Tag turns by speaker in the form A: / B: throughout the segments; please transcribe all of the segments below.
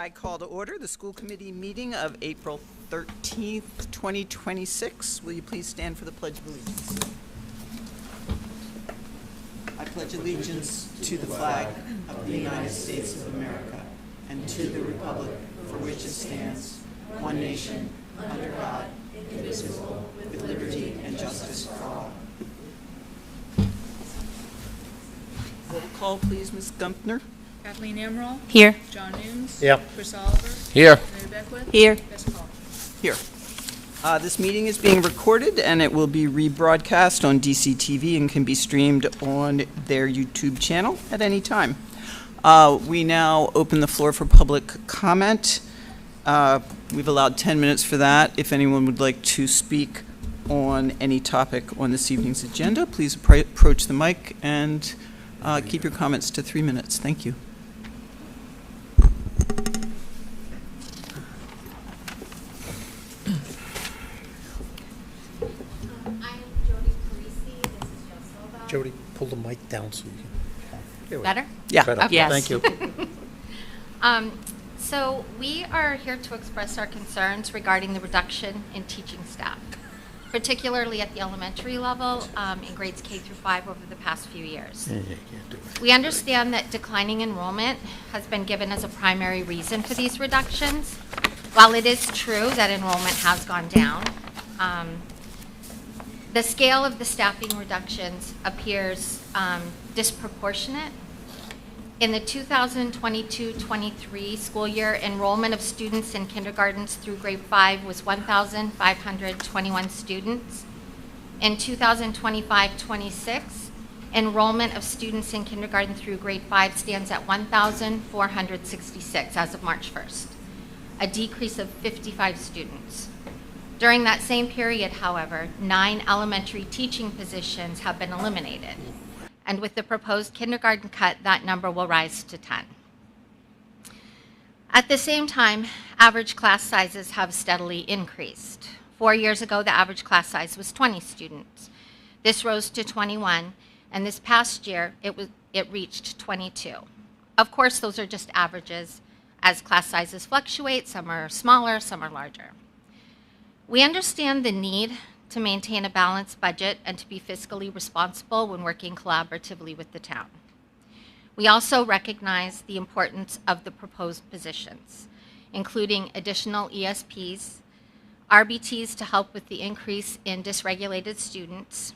A: I call to order the school committee meeting of April 13th, 2026. Will you please stand for the Pledge of Allegiance? I pledge allegiance to the flag of the United States of America and to the republic for which it stands, one nation, under God, indivisible, with liberty and justice for all. Roll call, please, Ms. Gumpner.
B: Kathleen Emerald.
C: Here.
B: John Nooms.
D: Yep.
B: Chris Oliver.
D: Here.
B: Mary Beckwith.
C: Here.
B: Jess Paul.
A: Here. This meeting is being recorded and it will be rebroadcast on DCTV and can be streamed on their YouTube channel at any time. We now open the floor for public comment. We've allowed 10 minutes for that. If anyone would like to speak on any topic on this evening's agenda, please approach the mic and keep your comments to 3 minutes. Thank you.
D: Jody, pull the mic down so you can.
C: Better?
A: Yeah.
D: Better.
C: Okay. Yes.
D: Thank you.
C: So we are here to express our concerns regarding the reduction in teaching staff, particularly at the elementary level in grades K through 5 over the past few years.
D: Yeah, you can't do it.
C: We understand that declining enrollment has been given as a primary reason for these reductions. While it is true that enrollment has gone down, the scale of the staffing reductions appears disproportionate. In the 2022-23 school year, enrollment of students in kindergartens through grade 5 was 1,521 students. In 2025-26, enrollment of students in kindergarten through grade 5 stands at 1,466 as of March 1st, a decrease of 55 students. During that same period, however, 9 elementary teaching positions have been eliminated. And with the proposed kindergarten cut, that number will rise to 10. At the same time, average class sizes have steadily increased. 4 years ago, the average class size was 20 students. This rose to 21, and this past year, it reached 22. Of course, those are just averages. As class sizes fluctuate, some are smaller, some are larger. We understand the need to maintain a balanced budget and to be fiscally responsible when working collaboratively with the town. We also recognize the importance of the proposed positions, including additional ESPs, RBTs to help with the increase in dysregulated students,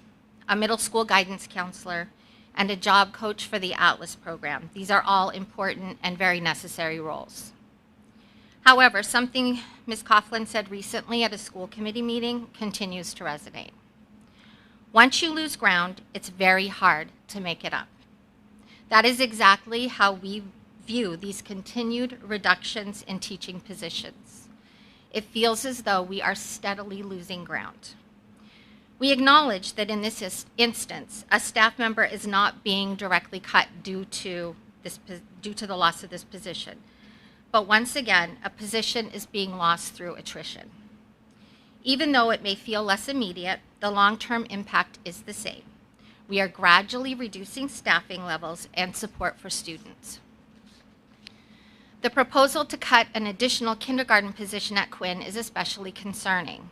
C: a middle school guidance counselor, and a job coach for the Atlas program. These are all important and very necessary roles. However, something Ms. Coughlin said recently at a school committee meeting continues to resonate. Once you lose ground, it's very hard to make it up. That is exactly how we view these continued reductions in teaching positions. It feels as though we are steadily losing ground. We acknowledge that in this instance, a staff member is not being directly cut due to the loss of this position. But once again, a position is being lost through attrition. Even though it may feel less immediate, the long-term impact is the same. We are gradually reducing staffing levels and support for students. The proposal to cut an additional kindergarten position at Quinn is especially concerning.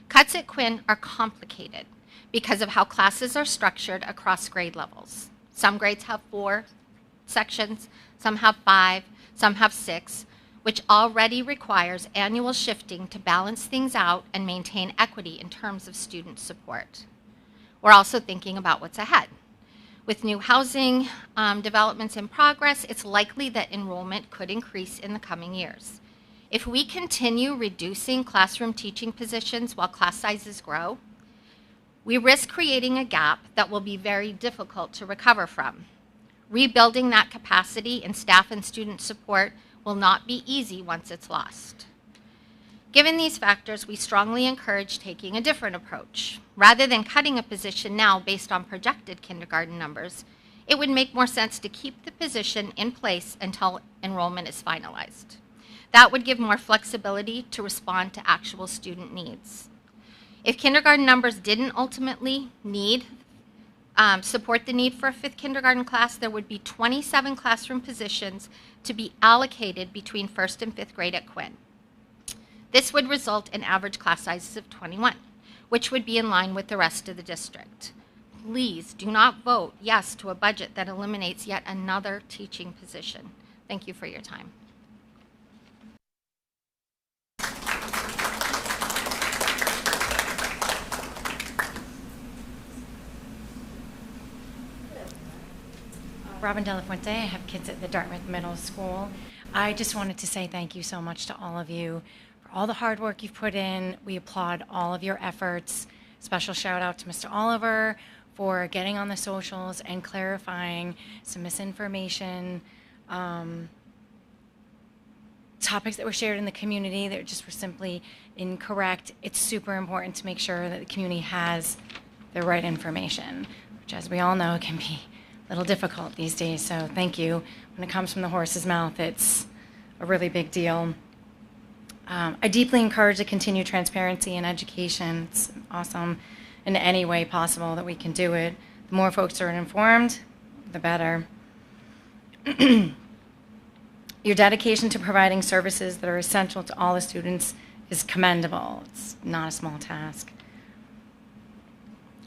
C: Cuts at Quinn are complicated because of how classes are structured across grade levels. Some grades have 4 sections, some have 5, some have 6, which already requires annual shifting to balance things out and maintain equity in terms of student support. We're also thinking about what's ahead. With new housing developments in progress, it's likely that enrollment could increase in the coming years. If we continue reducing classroom teaching positions while class sizes grow, we risk creating a gap that will be very difficult to recover from. Rebuilding that capacity in staff and student support will not be easy once it's lost. Given these factors, we strongly encourage taking a different approach. Rather than cutting a position now based on projected kindergarten numbers, it would make more sense to keep the position in place until enrollment is finalized. That would give more flexibility to respond to actual student needs. If kindergarten numbers didn't ultimately need support the need for a 5th kindergarten class, there would be 27 classroom positions to be allocated between 1st and 5th grade at Quinn. This would result in average class sizes of 21, which would be in line with the rest of the district. Please do not vote yes to a budget that eliminates yet another teaching position. Thank you for your time.
E: Robin Delafuente. I have kids at the Dartmouth Middle School. I just wanted to say thank you so much to all of you for all the hard work you've put in. We applaud all of your efforts. Special shout out to Mr. Oliver for getting on the socials and clarifying some misinformation, topics that were shared in the community that just were simply incorrect. It's super important to make sure that the community has the right information, which, as we all know, can be a little difficult these days. So thank you. When it comes from the horse's mouth, it's a really big deal. I deeply encourage the continued transparency in education. It's awesome in any way possible that we can do it. The more folks are informed, the better. Your dedication to providing services that are essential to all the students is commendable. It's not a small task.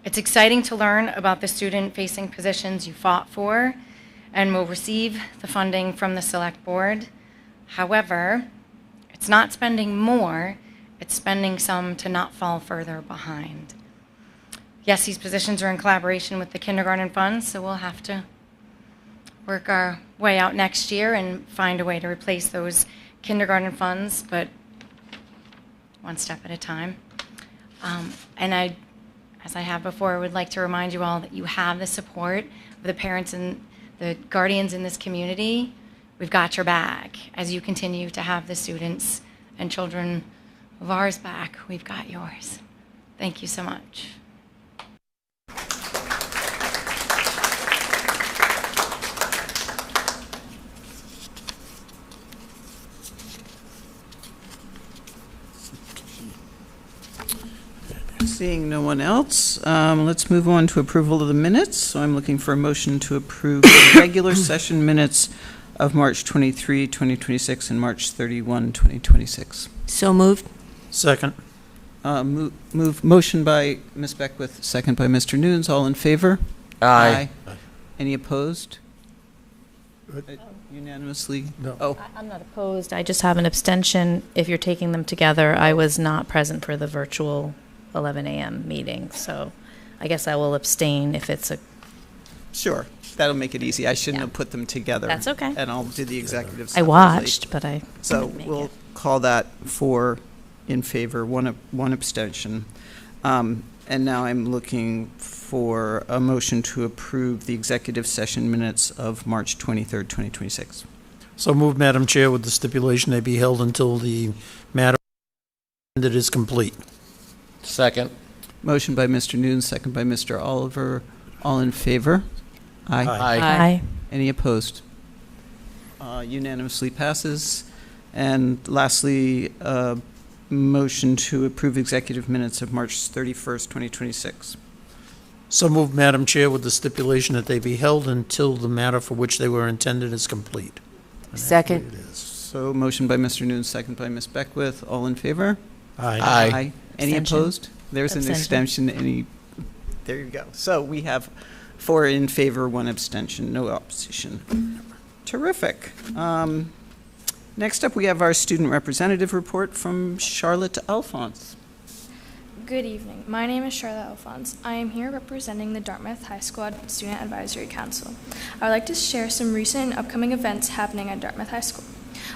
E: It's exciting to learn about the student-facing positions you fought for and will receive the funding from the Select Board. However, it's not spending more, it's spending some to not fall further behind. Yes, these positions are in collaboration with the kindergarten funds, so we'll have to work our way out next year and find a way to replace those kindergarten funds, but one step at a time. And I, as I have before, would like to remind you all that you have the support of the parents and the guardians in this community. We've got your back. As you continue to have the students and children of ours back, we've got yours. Thank you so much.
A: Seeing no one else, let's move on to approval of the minutes. So I'm looking for a motion to approve the regular session minutes of March 23, 2026 and March 31, 2026.
F: So moved.
D: Second.
A: Motion by Ms. Beckwith, second by Mr. Nunes. All in favor?
F: Aye.
A: Any opposed? Unanimously?
D: No.
A: Oh,
G: I'm not opposed. I just have an abstention. If you're taking them together, I was not present for the virtual 11 a.m. meeting, so I guess I will abstain if it's a...
A: sure. That'll make it easy. I shouldn't
G: Yeah.
A: have put them together.
G: That's okay.
A: And I'll do the executive
G: I
A: separately.
G: watched, but I
A: So
G: couldn't make
A: we'll
G: it.
A: call that 4 in favor, one abstention. And now I'm looking for a motion to approve the executive session minutes of March 23rd, 2026.
D: So moved, Madam Chair, with the stipulation they be held until the matter that is complete.
F: Second.
A: Motion by Mr. Nunes, second by Mr. Oliver. All in favor? Aye.
D: Aye.
G: Aye.
A: Any opposed? Unanimously passes. And lastly, motion to approve executive minutes of March 31st, 2026.
D: So moved, Madam Chair, with the stipulation that they be held until the matter for which they were intended is complete. And that's
F: Second.
D: the way it is.
A: So motion by Mr. Nunes, second by Ms. Beckwith. All in favor?
D: Aye.
F: Aye.
A: Any
G: Abstention.
A: opposed? There's an
G: Abstention.
A: extension. There you go. So we have 4 in favor, 1 abstention, no opposition. Terrific. Next up, we have our student representative report from Charlotte Alphonse.
H: Good evening. My name is Charlotte Alphonse. I am here representing the Dartmouth High School Student Advisory Council. I would like to share some recent and upcoming events happening at Dartmouth High School.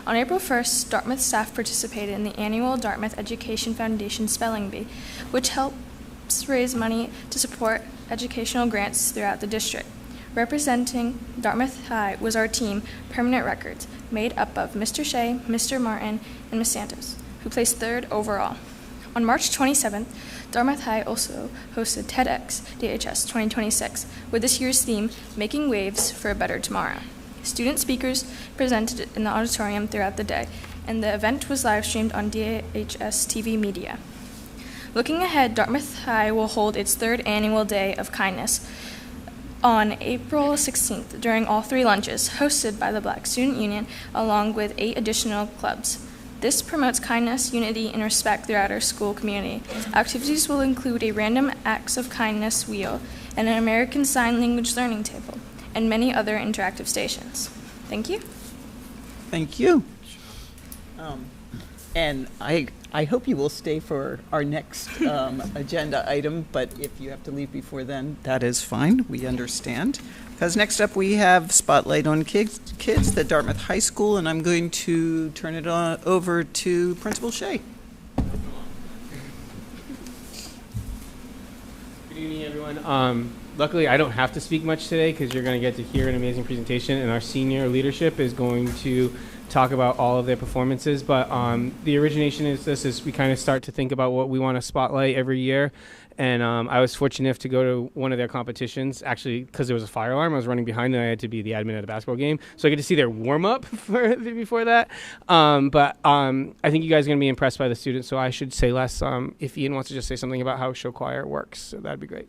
H: On April 1st, Dartmouth staff participated in the annual Dartmouth Education Foundation Spelling Bee, which helps raise money to support educational grants throughout the district. Representing Dartmouth High was our team, Permanent Records, made up of Mr. Shea, Mr. Martin, and Ms. Santos, who placed 3rd overall. On March 27th, Dartmouth High also hosted TEDx DHS 2026, with this year's theme, Making Waves for a Better Tomorrow. Student speakers presented in the auditorium throughout the day, and the event was live-streamed on DHS TV Media. Looking ahead, Dartmouth High will hold its 3rd annual Day of Kindness on April 16th during all 3 lunches hosted by the Black Student Union along with 8 additional clubs. This promotes kindness, unity, and respect throughout our school community. Activities will include a random acts of kindness wheel and an American Sign Language learning table, and many other interactive stations. Thank you.
A: Thank you. And I hope you will stay for our next agenda item, but if you have to leave before then, that is fine. We understand. Because next up we have Spotlight on Kids at Dartmouth High School, and I'm going to turn it over to Principal Shea.
I: Good evening, everyone. Luckily, I don't have to speak much today because you're going to get to hear an amazing presentation, and our senior leadership is going to talk about all of their performances. But the origination is this: is we kind of start to think about what we want to spotlight every year. And I was fortunate enough to go to one of their competitions, actually, because there was a fire alarm. I was running behind, and I had to be the admin at a basketball game. So I get to see their warm-up before that. But I think you guys are going to be impressed by the students, so I should say less. If Ian wants to just say something about how show choir works, so that'd be great.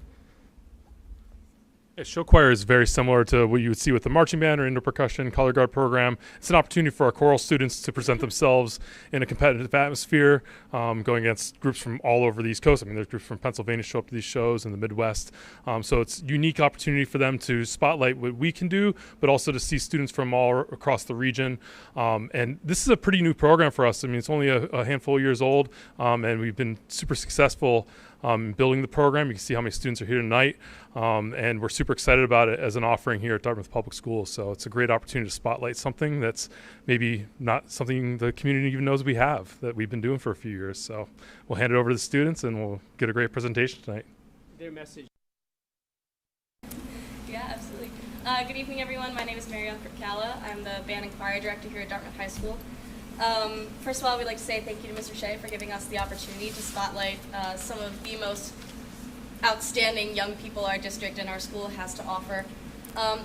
J: Yeah, show choir is very similar to what you would see with the marching band or indoor percussion color guard program. It's an opportunity for our choral students to present themselves in a competitive atmosphere, going against groups from all over the East Coast. I mean, there's groups from Pennsylvania show up to these shows in the Midwest. So it's a unique opportunity for them to spotlight what we can do, but also to see students from all across the region. And this is a pretty new program for us. I mean, it's only a handful of years old, and we've been super successful building the program. You can see how many students are here tonight, and we're super excited about it as an offering here at Dartmouth Public Schools. So it's a great opportunity to spotlight something that's maybe not something the community even knows we have, that we've been doing for a few years. So we'll hand it over to the students, and we'll get a great presentation tonight.
I: Their message.
K: Yeah, absolutely. Good evening, everyone. My name is Marielle Kripkala. I'm the Band and Choir Director here at Dartmouth High School. First of all, we'd like to say thank you to Mr. Shea for giving us the opportunity to spotlight some of the most outstanding young people our district and our school has to offer.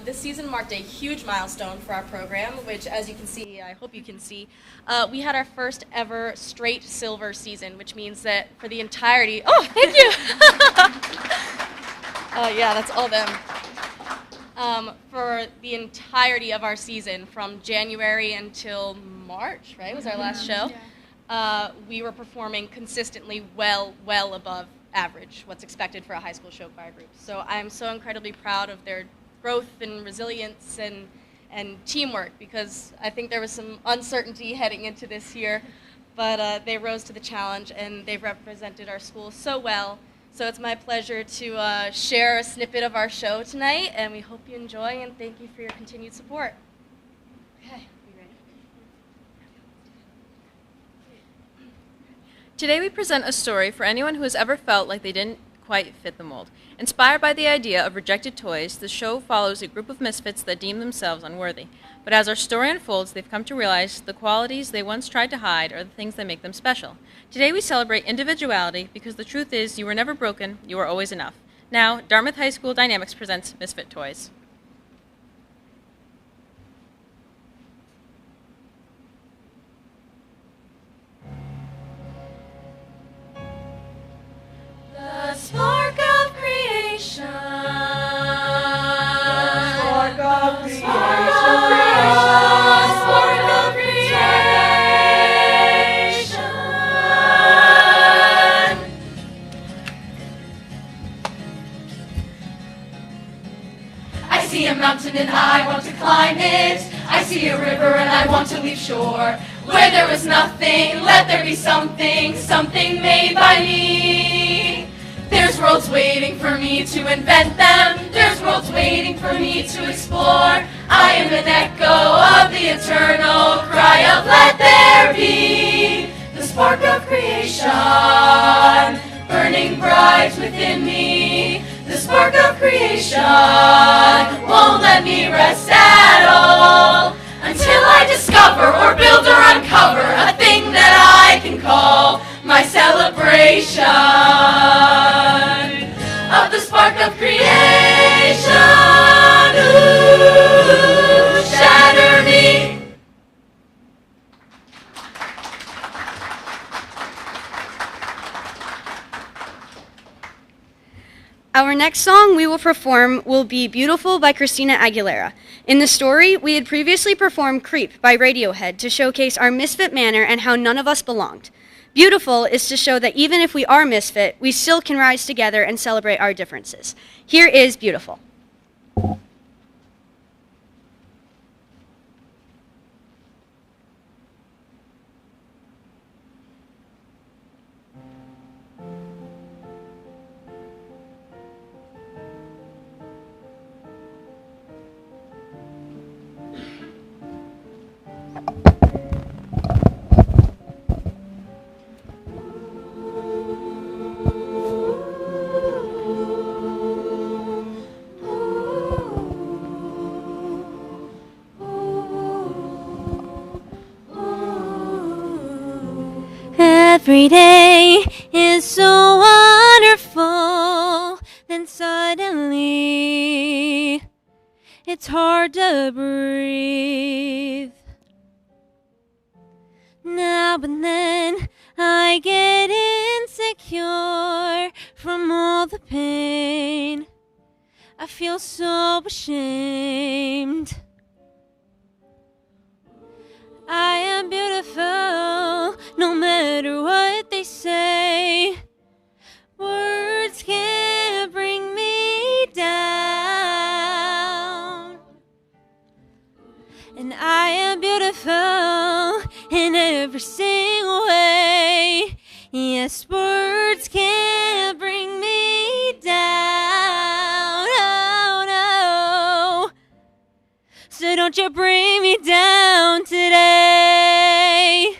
K: This season marked a huge milestone for our program, which, as you can see, I hope you can see, we had our first ever straight silver season, which means that for the entirety, oh, thank you! Yeah, that's all them. For the entirety of our season, from January until March, right, was our last show, we were performing consistently well above average, what's expected for a high school show choir group. So I'm so incredibly proud of their growth and resilience and teamwork, because I think there was some uncertainty heading into this year, but they rose to the challenge and they've represented our school so well. So it's my pleasure to share a snippet of our show tonight, and we hope you enjoy, and thank you for your continued support. Okay, you ready?
L: Today we present a story for anyone who has ever felt like they didn't quite fit the mold. Inspired by the idea of rejected toys, the show follows a group of misfits that deem themselves unworthy. But as our story unfolds, they've come to realize the qualities they once tried to hide are the things that make them special. Today we celebrate individuality because the truth is you were never broken, you are always enough. Now, Dartmouth High School Dynamics presents Misfit Toys.
K: The spark of creation. The spark of creation. The spark of creation. I see a mountain and I want to climb it. I see a river and I want to leave shore. Where there was nothing, let there be something, something made by me. There's worlds waiting for me to invent them. There's worlds waiting for me to explore. I am an echo of the eternal cry of let there be. The spark of creation, burning bright within me. The spark of creation won't let me rest at all until I discover or build or uncover a thing that I can call my celebration of the spark of creation. Ooh, shatter me.
M: Our next song we will perform will be Beautiful by Christina Aguilera. In the story, we had previously performed Creep by Radiohead to showcase our misfit manner and how none of us belonged. Beautiful is to show that even if we are misfit, we still can rise together and celebrate our differences. Here is Beautiful.
N: Every day is so wonderful, then suddenly it's hard to breathe. Now and then I get insecure from all the pain. I feel so ashamed. I am beautiful, no matter what they say. Words can't bring me down. And I am beautiful in every single way. Yes, words can't bring me down. Oh, no. So don't you bring me down today.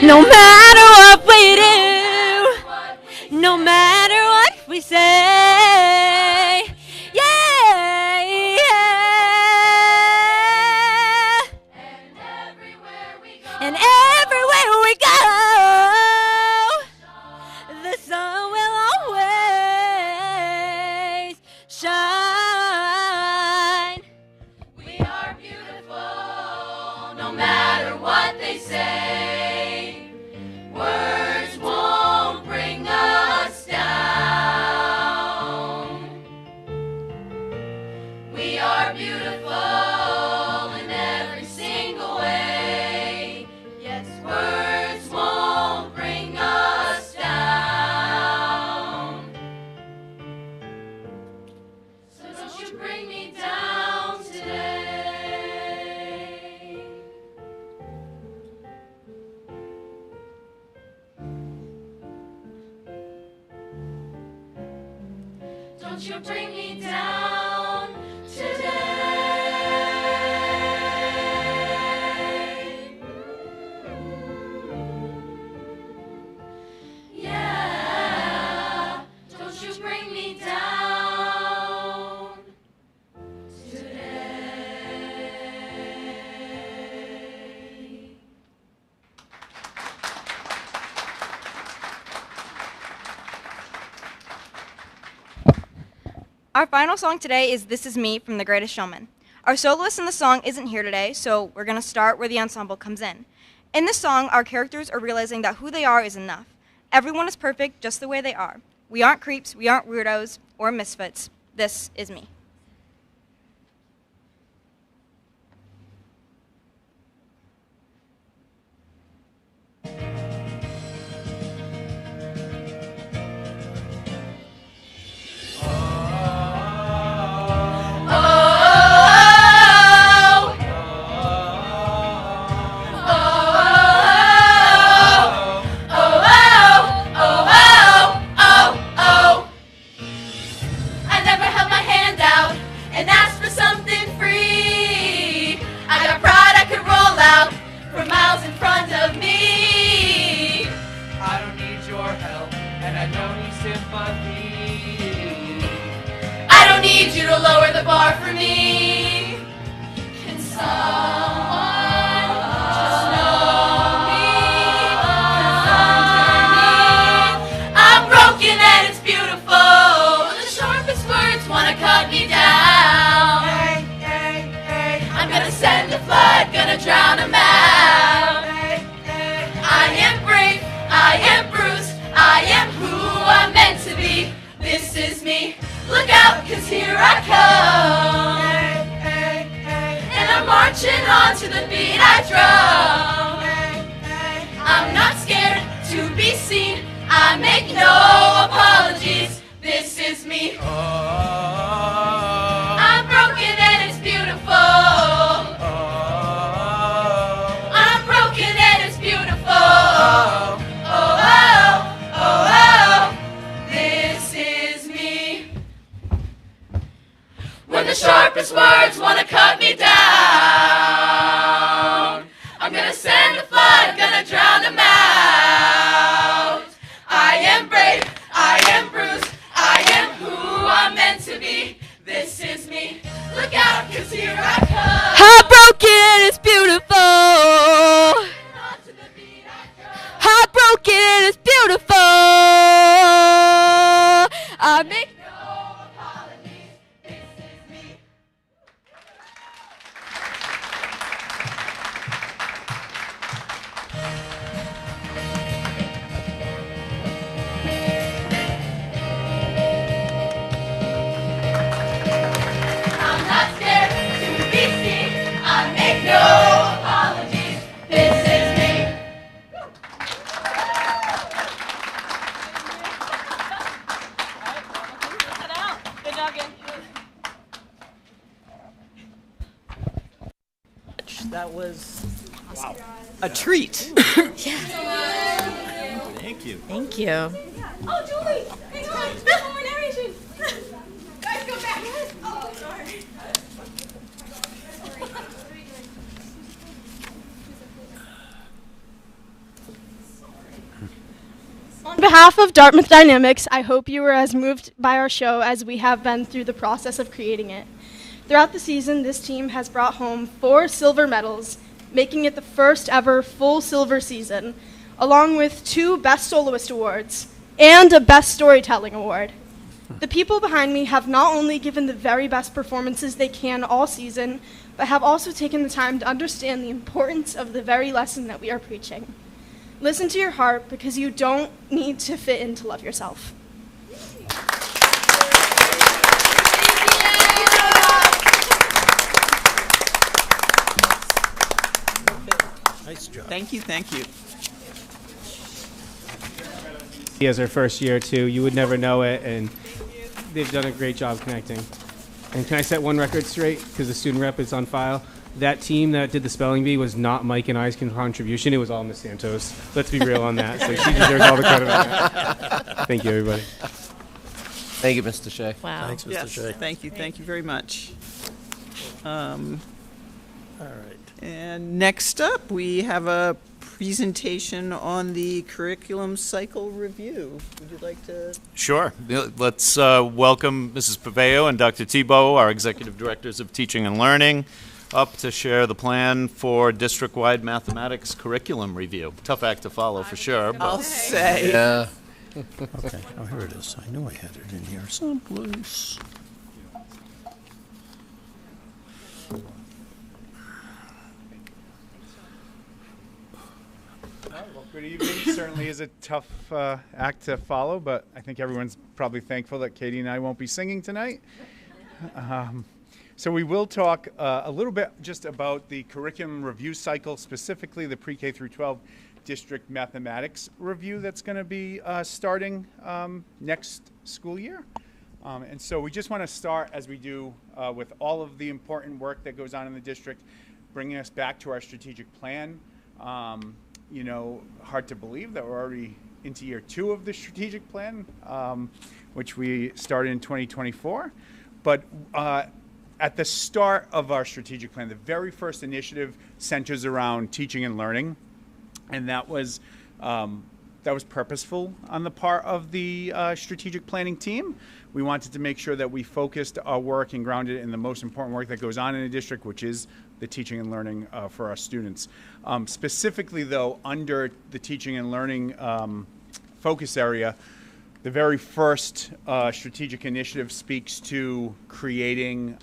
N: No matter what we do, no matter what we say, yeah, yeah. And everywhere we go, the sun will always shine.
K: We are beautiful, no matter what they say. Words won't bring us down. We are beautiful in every single way. Yes, words won't bring us down. So don't you bring me down today. Don't you bring me down today. Yeah, don't you bring me down today.
M: Our final song today is This Is Me from The Greatest Showman. Our soloist in the song isn't here today, so we're going to start where the ensemble comes in. In this song, our characters are realizing that who they are is enough. Everyone is perfect just the way they are. We aren't creeps, we aren't weirdos, or misfits. This is me.
K: need you to lower the bar for me. Can someone just know me? 'Cause underneath, I'm broken and it's beautiful. The sharpest words wanna cut me down. I'm gonna send a flood, gonna drown 'em out. I am brave, I am bruised, I am who I'm meant to be. This is me, look out, 'cause here I come. And I'm marching on to the beat I drum. I'm not scared to be seen, I make no apologies. This is me. I'm broken and it's beautiful. I'm broken and it's beautiful. Oh, oh, oh, oh, this is me. When the sharpest words wanna cut me down, I'm gonna send a flood, gonna drown 'em out. I am brave, I am bruised, I am who I'm meant to be. This is me, look out, 'cause here I come.
N: Heartbroken is beautiful. Heartbroken is beautiful. I make
K: I'm not scared to be seen, I make no apologies. This is me.
N: Good job, gang.
A: That was a treat.
F: Thank you.
G: Thank you.
K: Oh, Julie! Hang on! There's one more narration! Guys, go back! Oh, sorry.
H: On behalf of Dartmouth Dynamics, I hope you were as moved by our show as we have been through the process of creating it. Throughout the season, this team has brought home 4 silver medals, making it the first ever full silver season, along with 2 Best Soloist Awards and a Best Storytelling Award. The people behind me have not only given the very best performances they can all season, but have also taken the time to understand the importance of the very lesson that we are preaching. Listen to your heart, because you don't need to fit in to love yourself.
D: Nice job.
A: Thank you, thank you.
I: As our first year too, you would never know it, and they've done a great job connecting. And can I set one record straight, because the student rep is on file? That team that did the spelling bee was not Mike and I's contribution. It was all Miss Santos. Let's be real on that. So she deserves all the credit on that. Thank you, everybody.
F: Thank you, Mr. Shea.
G: Wow.
D: Thanks, Mr.
A: Yes,
D: Shea.
A: thank you very much.
D: All right.
A: And next up, we have a presentation on the curriculum cycle review. Would you like to?
O: Sure. Let's welcome Mrs. Paveo and Dr. Tebow, our Executive Directors of Teaching and Learning, up to share the plan for district-wide mathematics curriculum review. Tough act to follow for sure. But
A: I'll say.
F: Yeah.
D: Okay. Oh, here it is. I knew I had it in here someplace.
P: Well, good evening. Certainly is a tough act to follow, but I think everyone's probably thankful that Katie and I won't be singing tonight. So we will talk a little bit just about the curriculum review cycle, specifically the pre-K through 12 district mathematics review that's going to be starting next school year. And so we just want to start, as we do with all of the important work that goes on in the district, bringing us back to our strategic plan. You know, hard to believe that we're already into year 2 of the strategic plan, which we started in 2024. But at the start of our strategic plan, the very first initiative centers around teaching and learning. And that was that was purposeful on the part of the strategic planning team. We wanted to make sure that we focused our work and grounded it in the most important work that goes on in a district, which is the teaching and learning for our students. Specifically, though, under the teaching and learning focus area, the very first strategic initiative speaks to creating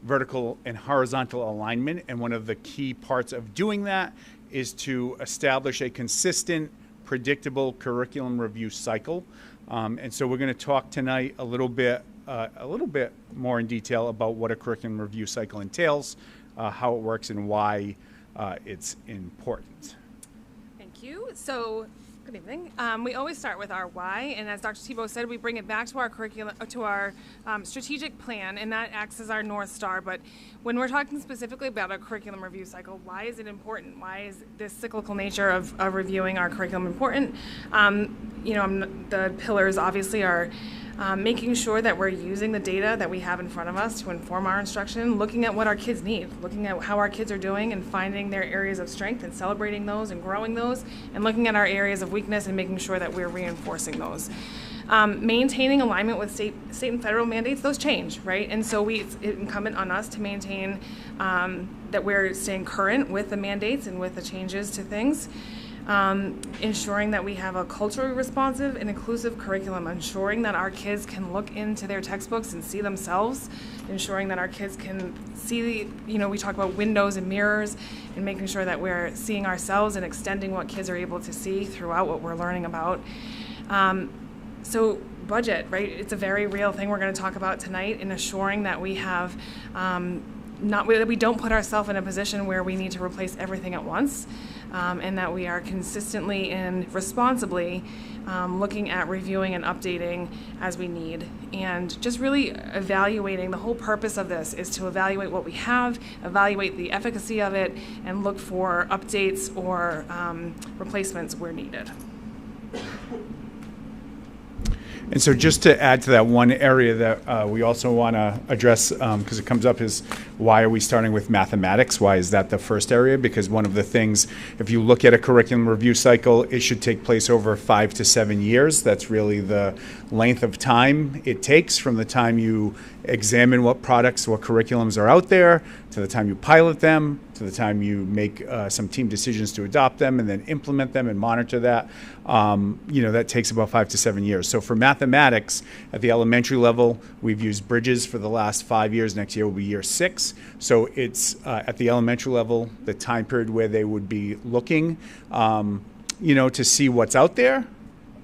P: vertical and horizontal alignment, and one of the key parts of doing that is to establish a consistent, predictable curriculum review cycle. And so we're going to talk tonight a little bit more in detail about what a curriculum review cycle entails, how it works, and why it's important.
Q: Thank you. So, good evening. We always start with our why, and as Dr. Tebow said, we bring it back to our curriculum, to our strategic plan, and that acts as our North Star. But when we're talking specifically about a curriculum review cycle, why is it important? Why is this cyclical nature of reviewing our curriculum important? The pillars obviously are making sure that we're using the data that we have in front of us to inform our instruction, looking at what our kids need, looking at how our kids are doing and finding their areas of strength and celebrating those and growing those, and looking at our areas of weakness and making sure that we're reinforcing those. Maintaining alignment with state and federal mandates, those change, right? And so it's incumbent on us to maintain that we're staying current with the mandates and with the changes to things. Ensuring that we have a culturally responsive and inclusive curriculum, ensuring that our kids can look into their textbooks and see themselves, ensuring that our kids can see, we talk about windows and mirrors, and making sure that we're seeing ourselves and extending what kids are able to see throughout what we're learning about. So budget, right? It's a very real thing we're going to talk about tonight, in assuring that we have that we don't put ourselves in a position where we need to replace everything at once, and that we are consistently and responsibly looking at reviewing and updating as we need, and just really evaluating. The whole purpose of this is to evaluate what we have, evaluate the efficacy of it, and look for updates or replacements where needed.
P: And so just to add to that, one area that we also want to address, because it comes up, is why are we starting with mathematics? Why is that the first area? Because one of the things, if you look at a curriculum review cycle, it should take place over 5 to 7 years. That's really the length of time it takes from the time you examine what products, what curriculums are out there, to the time you pilot them, to the time you make some team decisions to adopt them and then implement them and monitor that. That takes about 5 to 7 years. So for mathematics at the elementary level, we've used Bridges for the last 5 years. Next year will be year 6. So it's at the elementary level, the time period where they would be looking, to see what's out there.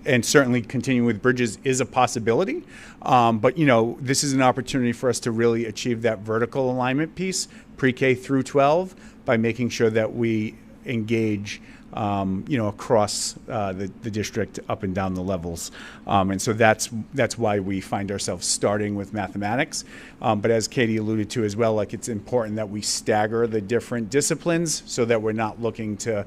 P: And certainly continuing with Bridges is a possibility. But this is an opportunity for us to really achieve that vertical alignment piece, pre-K through 12, by making sure that we engage, across the district up and down the levels. And so that's why we find ourselves starting with mathematics. But as Katie alluded to as well, it's important that we stagger the different disciplines so that we're not looking to,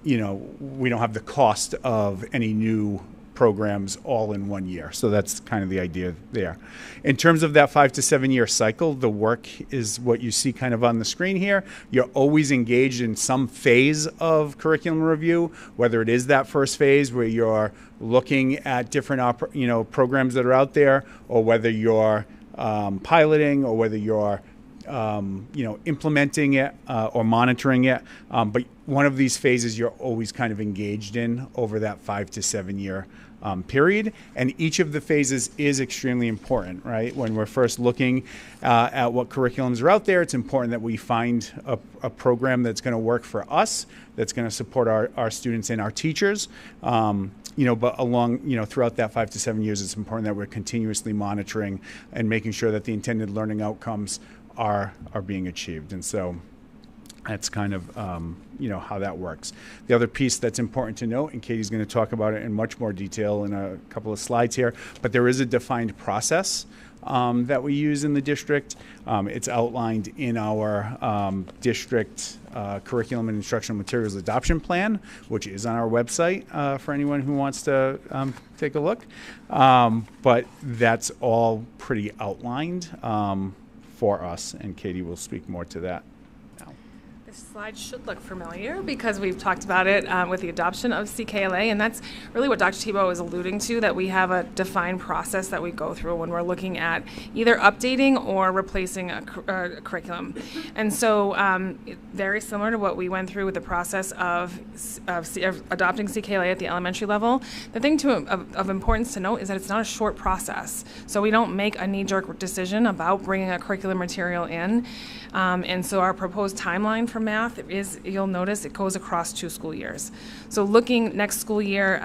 P: we don't have the cost of any new programs all in 1 year. So that's kind of the idea there. In terms of that 5 to 7 year cycle, the work is what you see kind of on the screen here. You're always engaged in some phase of curriculum review, whether it is that first phase where you're looking at different programs that are out there, or whether you're piloting, or whether you're implementing it or monitoring it. But one of these phases you're always kind of engaged in over that 5 to 7 year period. And each of the phases is extremely important, right? When we're first looking at what curriculums are out there, it's important that we find a program that's going to work for us, that's going to support our students and our teachers. But throughout that 5 to 7 years, it's important that we're continuously monitoring and making sure that the intended learning outcomes are being achieved. And so that's kind of how that works. The other piece that's important to note, and Katie's going to talk about it in much more detail in a couple of slides here, but there is a defined process that we use in the district. It's outlined in our district curriculum and instructional materials adoption plan, which is on our website for anyone who wants to take a look. But that's all pretty outlined for us, and Katie will speak more to that now.
Q: The This slide should look familiar because we've talked about it with the adoption of CKLA, and that's really what Dr. Tebow is alluding to, that we have a defined process that we go through when we're looking at either updating or replacing a curriculum. And so very similar to what we went through with the process of adopting CKLA at the elementary level. The thing of importance to note is that it's not a short process. So we don't make a knee-jerk decision about bringing a curriculum material in. And so our proposed timeline for math is, you'll notice, it goes across 2 school years. So looking next school year,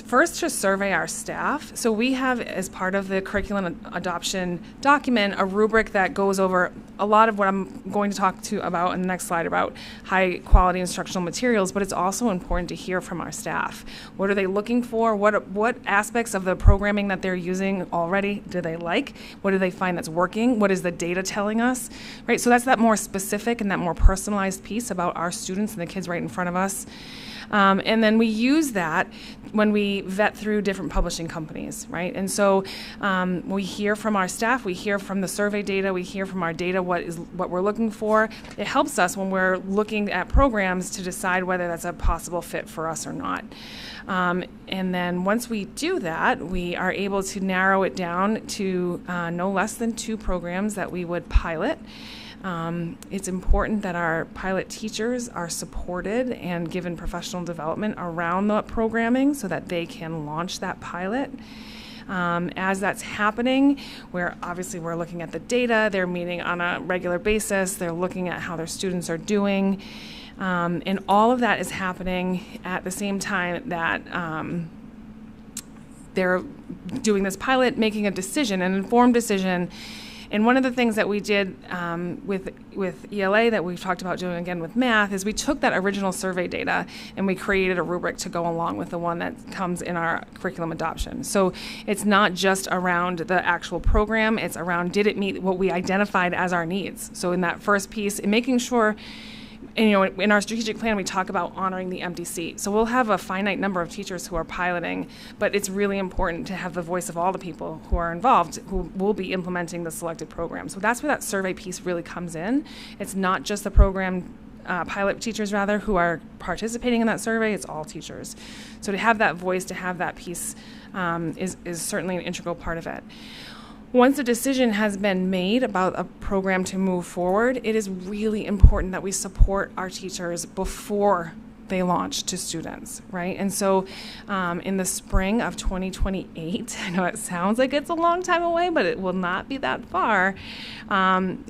Q: first to survey our staff. So we have, as part of the curriculum adoption document, a rubric that goes over a lot of what I'm going to talk about in the next slide about high quality instructional materials, but it's also important to hear from our staff. What are they looking for? What aspects of the programming that they're using already do they like? What do they find that's working? What is the data telling us? Right, so that's that more specific and that more personalized piece about our students and the kids right in front of us. And then we use that when we vet through different publishing companies, right? And so we hear from our staff, we hear from the survey data, we hear from our data what we're looking for. It helps us when we're looking at programs to decide whether that's a possible fit for us or not. And then once we do that, we are able to narrow it down to no less than 2 programs that we would pilot. It's important that our pilot teachers are supported and given professional development around the programming so that they can launch that pilot. As that's happening, we're looking at the data, they're meeting on a regular basis, they're looking at how their students are doing, and all of that is happening at the same time that they're doing this pilot, making a decision, an informed decision. And one of the things that we did with ELA that we've talked about doing again with math is we took that original survey data and we created a rubric to go along with the one that comes in our curriculum adoption. So it's not just around the actual program, it's around did it meet what we identified as our needs. So in that first piece, in making sure, and, in our strategic plan, we talk about honoring the empty seat. So we'll have a finite number of teachers who are piloting, but it's really important to have the voice of all the people who are involved who will be implementing the selected program. So that's where that survey piece really comes in. It's not just the program pilot teachers, rather, who are participating in that survey. It's all teachers. So to have that voice, to have that piece is certainly an integral part of it. Once a decision has been made about a program to move forward, it is really important that we support our teachers before they launch to students, right? And so in the spring of 2028, I know it sounds like it's a long time away, but it will not be that far,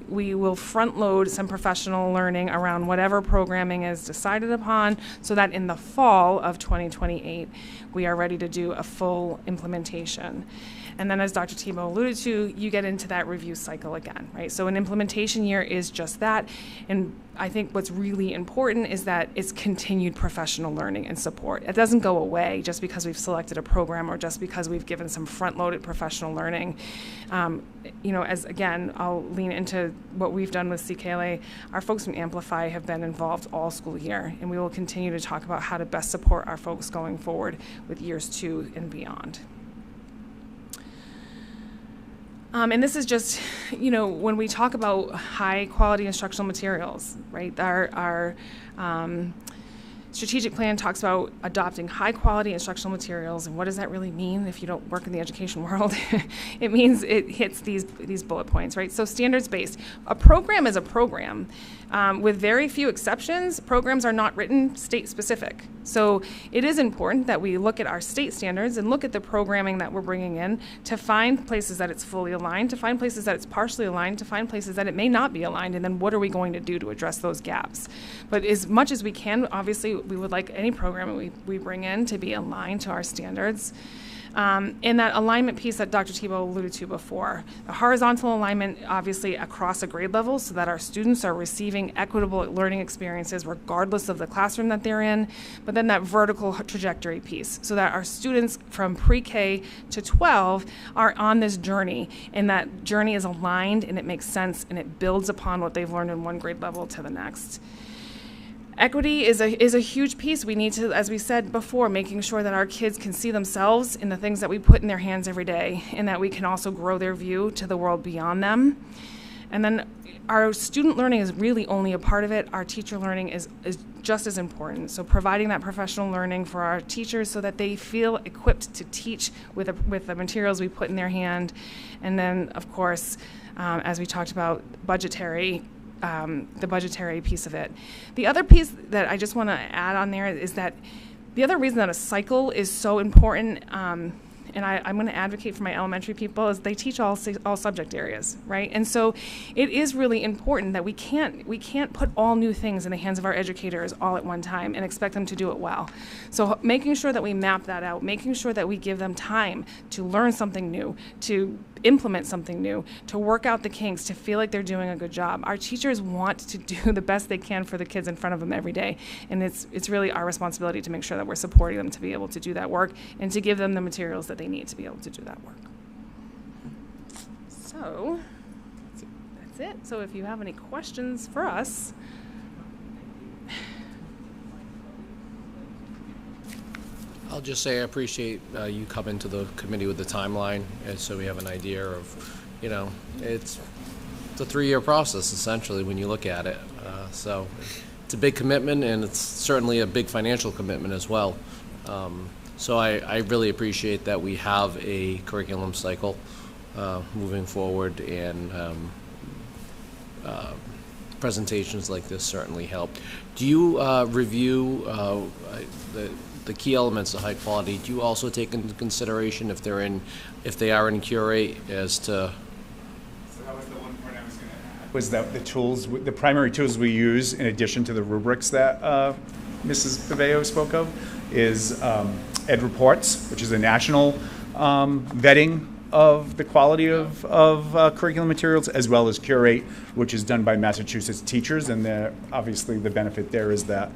Q: we will front load some professional learning around whatever programming is decided upon so that in the fall of 2028, we are ready to do a full implementation. And then as Dr. Tebow alluded to, you get into that review cycle again, right? So an implementation year is just that. And I think what's really important is that it's continued professional learning and support. It doesn't go away just because we've selected a program or just because we've given some front-loaded professional learning. As again, I'll lean into what we've done with CKLA. Our folks from Amplify have been involved all school year, and we will continue to talk about how to best support our folks going forward with years 2 and beyond. And this is just, when we talk about high quality instructional materials, right? Our strategic plan talks about adopting high quality instructional materials. And what does that really mean if you don't work in the education world? It means it hits these bullet points, right? So standards based. A program is a program. With very few exceptions, programs are not written state specific. So it is important that we look at our state standards and look at the programming that we're bringing in to find places that it's fully aligned, to find places that it's partially aligned, to find places that it may not be aligned, and then what are we going to do to address those gaps. But as much as we can, obviously we would like any program we bring in to be aligned to our standards. And that alignment piece that Dr. Tebow alluded to before, the horizontal alignment obviously across a grade level so that our students are receiving equitable learning experiences regardless of the classroom that they're in, but then that vertical trajectory piece so that our students from pre-K to 12 are on this journey, and that journey is aligned and it makes sense and it builds upon what they've learned in one grade level to the next. Equity is a huge piece. We need to, as we said before, making sure that our kids can see themselves in the things that we put in their hands every day, and that we can also grow their view to the world beyond them. And then our student learning is really only a part of it. Our teacher learning is just as important. So providing that professional learning for our teachers so that they feel equipped to teach with the materials we put in their hand. And then, of course, as we talked about, budgetary, the budgetary piece of it. The other piece that I just want to add on there is that the other reason that a cycle is so important, and I'm going to advocate for my elementary people, is they teach all subject areas, right? And so it is really important that we can't put all new things in the hands of our educators all at one time and expect them to do it well. So making sure that we map that out, making sure that we give them time to learn something new, to implement something new, to work out the kinks, to feel like they're doing a good job. Our teachers want to do the best they can for the kids in front of them every day, and it's really our responsibility to make sure that we're supporting them to be able to do that work and to give them the materials that they need to be able to do that work. So that's it. So if you have any questions for us.
F: I'll just say I appreciate you coming to the committee with the timeline, and so we have an idea of, it's a 3-year process essentially when you look at it. So it's a big commitment, and it's certainly a big financial commitment as well. So I really appreciate that we have a curriculum cycle moving forward, and presentations like this certainly help. Do you review the key elements of high quality? Do you also take into consideration if they are in curate as to?
P: So that was the one point I was going to add. Was that the primary tools we use in addition to the rubrics that Mrs. Paveo spoke of is Ed Reports, which is a national vetting of the quality of curriculum materials, as well as Curate, which is done by Massachusetts teachers, and obviously the benefit there is that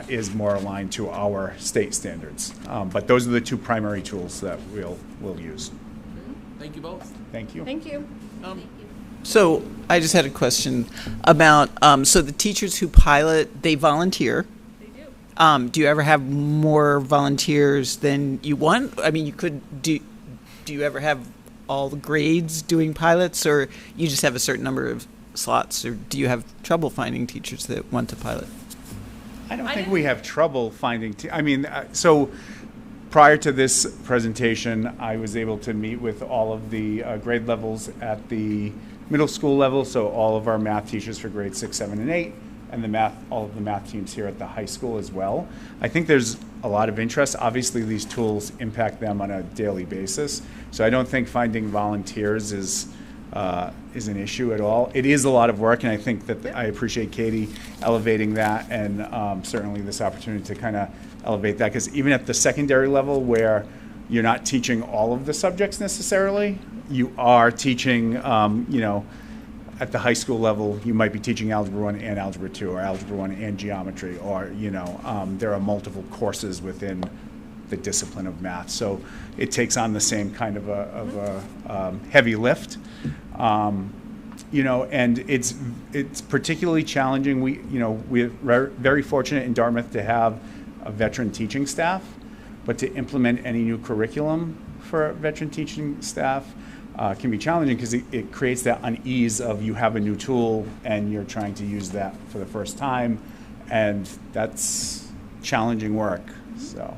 P: is more aligned to our state standards. But those are the two primary tools that we'll use.
F: Thank you both.
P: Thank you.
Q: Thank you.
A: So I just had a question about, so the teachers who pilot, they volunteer.
Q: They do.
A: Do you ever have more volunteers than you want? I mean, you could do you ever have all the grades doing pilots, or you just have a certain number of slots, or do you have trouble finding teachers that want to pilot?
P: I don't think we have trouble finding, so prior to this presentation, I was able to meet with all of the grade levels at the middle school level, so all of our math teachers for grades 6, 7, and 8, and all of the math teams here at the high school as well. I think there's a lot of interest. Obviously, these tools impact them on a daily basis, so I don't think finding volunteers is an issue at all. It is a lot of work, and I think that I appreciate Katie elevating that, and certainly this opportunity to kind of elevate that, because even at the secondary level where you're not teaching all of the subjects necessarily, you are teaching, at the high school level, you might be teaching Algebra 1 and Algebra 2, or Algebra 1 and Geometry, or, there are multiple courses within the discipline of math. So it takes on the same kind of a heavy lift. And it's particularly challenging. We're very fortunate in Dartmouth to have a veteran teaching staff, but to implement any new curriculum for veteran teaching staff can be challenging, because it creates that unease of you have a new tool and you're trying to use that for the first time, and that's challenging work. So.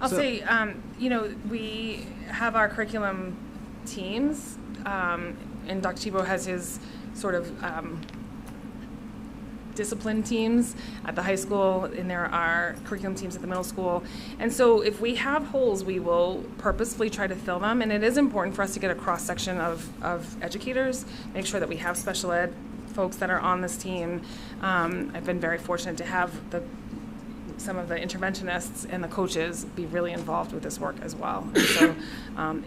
Q: I'll say, we have our curriculum teams, and Dr. Thibault has his sort of discipline teams at the high school, and there are curriculum teams at the middle school. And so if we have holes, we will purposefully try to fill them, and it is important for us to get a cross-section of educators, make sure that we have special ed folks that are on this team. I've been very fortunate to have some of the interventionists and the coaches be really involved with this work as well. And so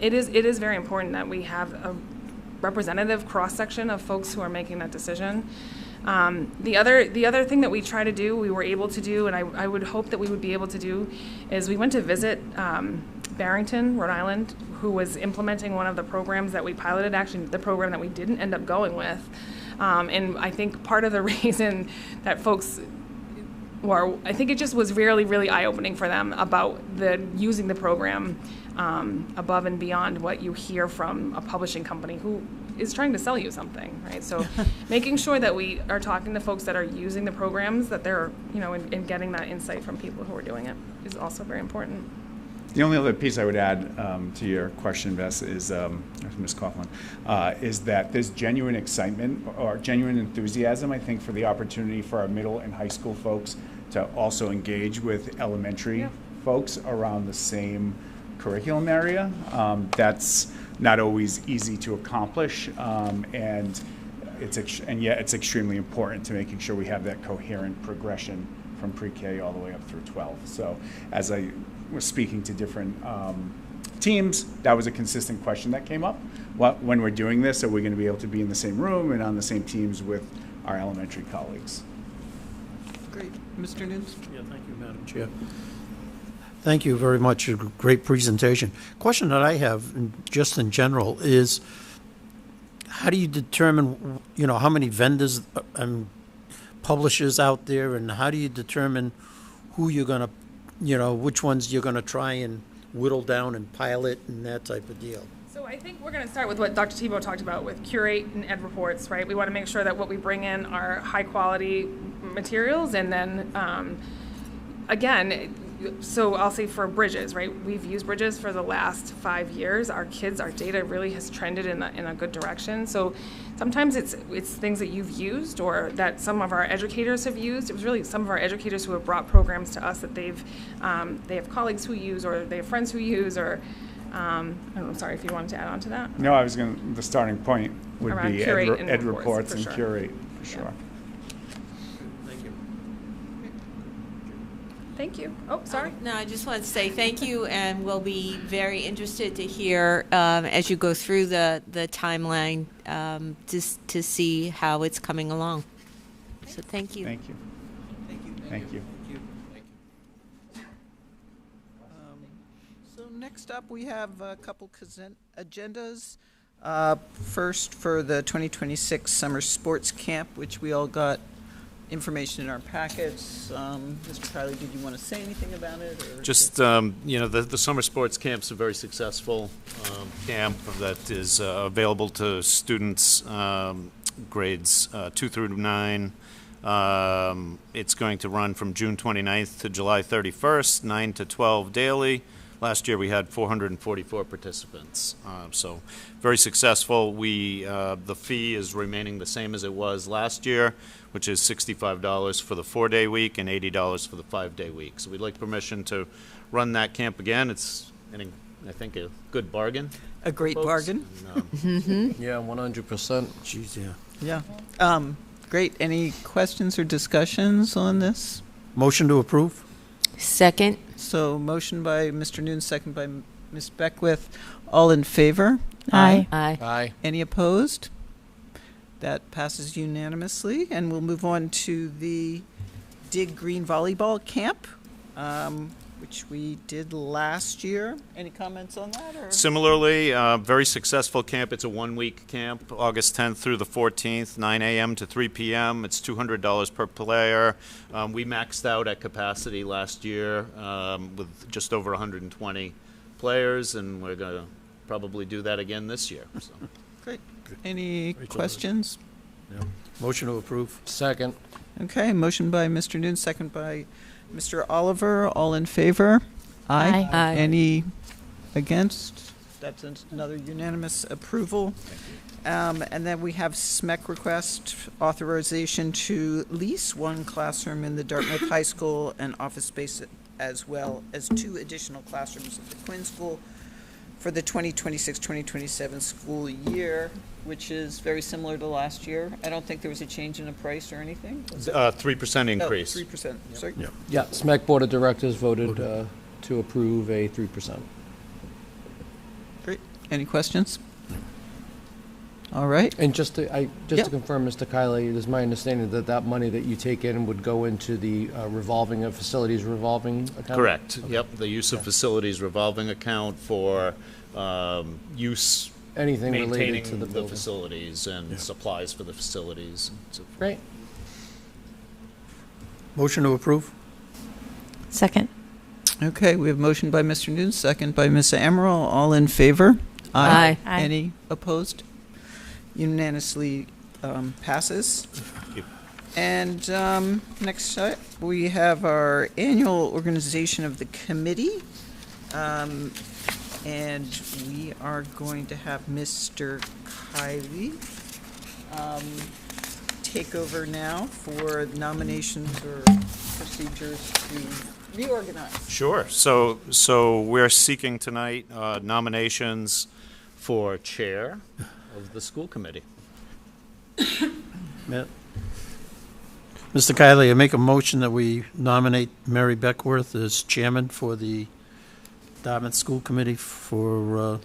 Q: it is very important that we have a representative cross-section of folks who are making that decision. The other thing that we try to do, we were able to do, and I would hope that we would be able to do, is we went to visit Barrington, Rhode Island, who was implementing one of the programs that we piloted, actually the program that we didn't end up going with. And I think part of the reason that folks I think it just was really, really eye-opening for them about using the program above and beyond what you hear from a publishing company who is trying to sell you something, right? So making sure that we are talking to folks that are using the programs, that they're, and getting that insight from people who are doing it is also very important.
P: The only other piece I would add to your question, Bess, is, Ms. Coughlin, is that there's genuine excitement or genuine enthusiasm, I think, for the opportunity for our middle and high school folks to also engage with elementary folks around the same curriculum area. That's not always easy to accomplish, and yet it's extremely important to making sure we have that coherent progression from pre-K all the way up through 12. So as I was speaking to different teams, that was a consistent question that came up. When we're doing this, are we going to be able to be in the same room and on the same teams with our elementary colleagues?
A: Great. Mr. Nunes?
D: Yeah, thank you, Madam Chair. Thank you very much. A great presentation. Question that I have, just in general, is how do you determine, how many vendors and publishers out there, and how do you determine who you're going to, which ones you're going to try and whittle down and pilot and that type of deal?
Q: So I think we're going to start with what Dr. Tebow talked about with curate and ed reports, right? We want to make sure that what we bring in are high quality materials, and then again, so I'll say for Bridges, right? We've used Bridges for the last 5 years. Our data really has trended in a good direction. So sometimes it's things that you've used or that some of our educators have used. It was really some of our educators who have brought programs to us that they have colleagues who use, or they have friends who use, or I'm sorry if you wanted to add on to that.
P: No, the starting point would
Q: Around
P: be
Q: curate
P: ed reports and
Q: sure.
P: curate, for sure.
Q: Yeah. Thank you. Oh, sorry.
N: No, I just want to say thank you, and we'll be very interested to hear as you go through the timeline just to see how it's coming along. So thank you.
P: Thank you.
A: Thank you.
P: Thank you.
A: So next up, we have a couple agendas. First, for the 2026 Summer Sports Camp, which we all got information in our packets. Mr. Kiley, did you want to say anything about it? Or
O: Just, the summer sports camp's a very successful camp that is available to students grades 2 through 9. It's going to run from June 29th to July 31st, 9 to 12 daily. Last year we had 444 participants, so very successful. The fee is remaining the same as it was last year, which is $65 for the 4-day week and $80 for the 5-day week. So we'd like permission to run that camp again. It's, I think, a good bargain.
A: A great bargain.
F: And, yeah, 100%.
D: Jeez, yeah.
A: Yeah. Great. Any questions or discussions on this?
D: Motion to approve?
N: Second.
A: So motion by Mr. Nunes, second by Ms. Beckwith. All in favor?
G: Aye.
N: Aye.
F: Aye.
A: Any opposed? That passes unanimously. And we'll move on to the Dig Green Volleyball Camp, which we did last year. Any comments on that? Or?
O: Similarly, very successful camp. It's a 1-week camp, August 10th through the 14th, 9 a.m. to 3 p.m. It's $200 per player. We maxed out at capacity last year with just over 120 players, and we're going to probably do that again this year. So.
A: Great. Any questions?
D: No. Motion to approve?
F: Second.
A: Okay, motion by Mr. Nunes, second by Mr. Oliver. All in favor?
G: Aye.
N: Aye.
A: Any against? That's another unanimous approval. And then we have SMEC request authorization to lease 1 classroom in the Dartmouth High School and office space, as well as 2 additional classrooms at the Quinn School for the 2026-2027 school year, which is very similar to last year. I don't think there was a change in the price or anything.
O: 3% increase.
A: 3%. Sorry.
D: Yep.
F: Yeah, SMEC Board of Directors voted to approve a 3%.
A: Great. Any questions? All right.
F: And just to confirm, Mr. Kiley, it is my understanding that money that you take in would go into the facilities revolving account?
O: Correct. Okay. Yep. The use of facilities revolving account for use,
F: anything
O: maintaining
F: related to the
O: facilities and supplies for the facilities. So
F: great.
D: Motion to approve?
G: Second.
A: Okay, we have motion by Mr. Nunes, second by Ms. Amaral. All in favor?
N: Aye.
G: Aye.
A: Any opposed? Unanimously passes. And next up, we have our annual organization of the committee. And we are going to have Mr. Kiley take over now for nominations or procedures to reorganize.
O: Sure. So we're seeking tonight nominations for chair of the school committee.
D: Mr. Kiley, I make a motion that we nominate Mary Beckworth as chairman for the Dartmouth School Committee for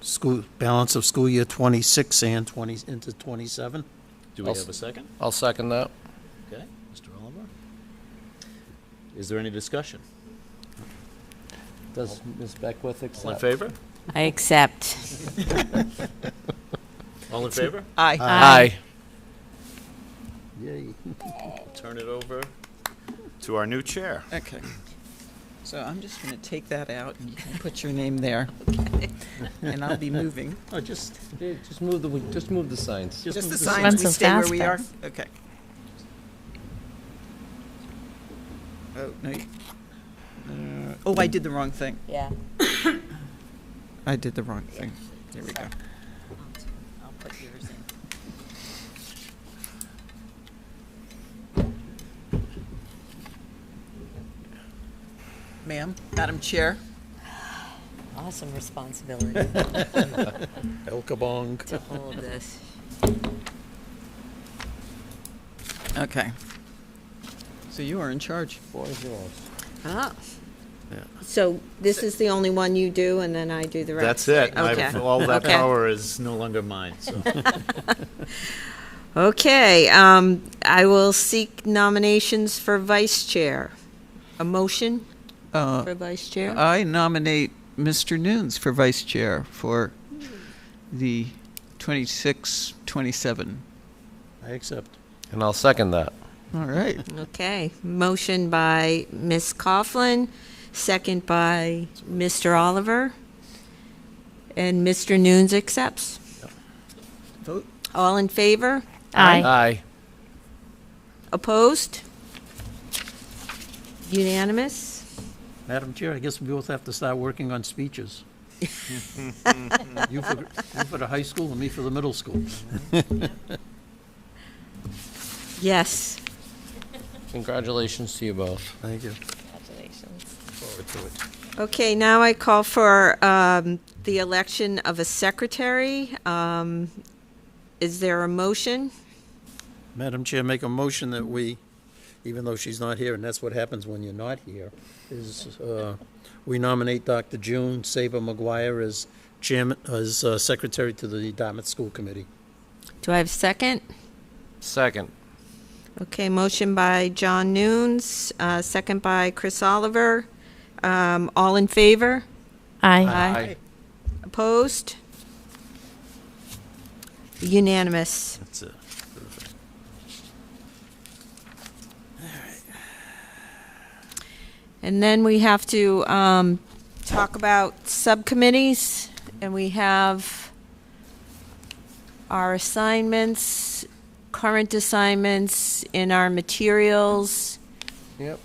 D: school balance of school year 26 and 20 into 27.
O: Do we have a second?
F: I'll second that.
O: Okay, Mr. Oliver. Is there any discussion?
F: Does Ms. Beckwith accept?
O: All in favor?
N: I accept.
O: All in favor?
A: Aye.
F: Aye.
D: Yay.
O: I'll turn it over to our new chair.
A: Okay. So I'm just going to take that out and you can put your name there. And I'll be moving.
D: Oh, just
F: move the signs.
A: Just the
G: Run
A: signs, we
G: so
A: stay where
G: fast,
A: we are?
G: fast.
A: Okay. Oh, no. Oh, I did the wrong thing.
N: Yeah.
A: I did the wrong thing. There we go.
N: I'll put yours in.
A: Ma'am, Madam Chair.
N: Awesome responsibility
D: El Kabong.
N: to hold this.
A: Okay. So you are in charge.
F: Floor is yours.
N: Ah. So this is the only one you do, and then I do the rest?
O: That's it.
N: Okay.
O: All that
N: Okay.
O: power is no longer mine. So.
N: Okay, I will seek nominations for vice chair. A motion for vice chair?
A: I nominate Mr. Nunes for vice chair for the 26-27.
D: I accept.
F: And I'll second that.
A: All right.
N: Okay, motion by Ms. Coughlin, second by Mr. Oliver, and Mr. Nunes accepts.
A: Vote.
N: All in favor?
G: Aye.
F: Aye.
N: Opposed? Unanimous?
D: Madam Chair, I guess we both have to start working on speeches. You for the high school and me for the middle school.
N: Yes.
F: Congratulations to you both.
D: Thank you.
G: Congratulations.
D: Forward to it.
N: Okay, now I call for the election of a secretary. Is there a motion?
D: Madam Chair, make a motion that we, even though she's not here, and that's what happens when you're not here, is we nominate Dr. June Saber McGuire as chairman, as secretary to the Dartmouth School Committee.
N: Do I have a second?
F: Second.
N: Okay, motion by John Nunes, second by Chris Oliver. All in favor?
G: Aye.
F: Aye.
N: Opposed? Unanimous.
O: That's it. Perfect.
N: And then we have to talk about subcommittees, and we have our assignments, current assignments in our materials.
F: Yep.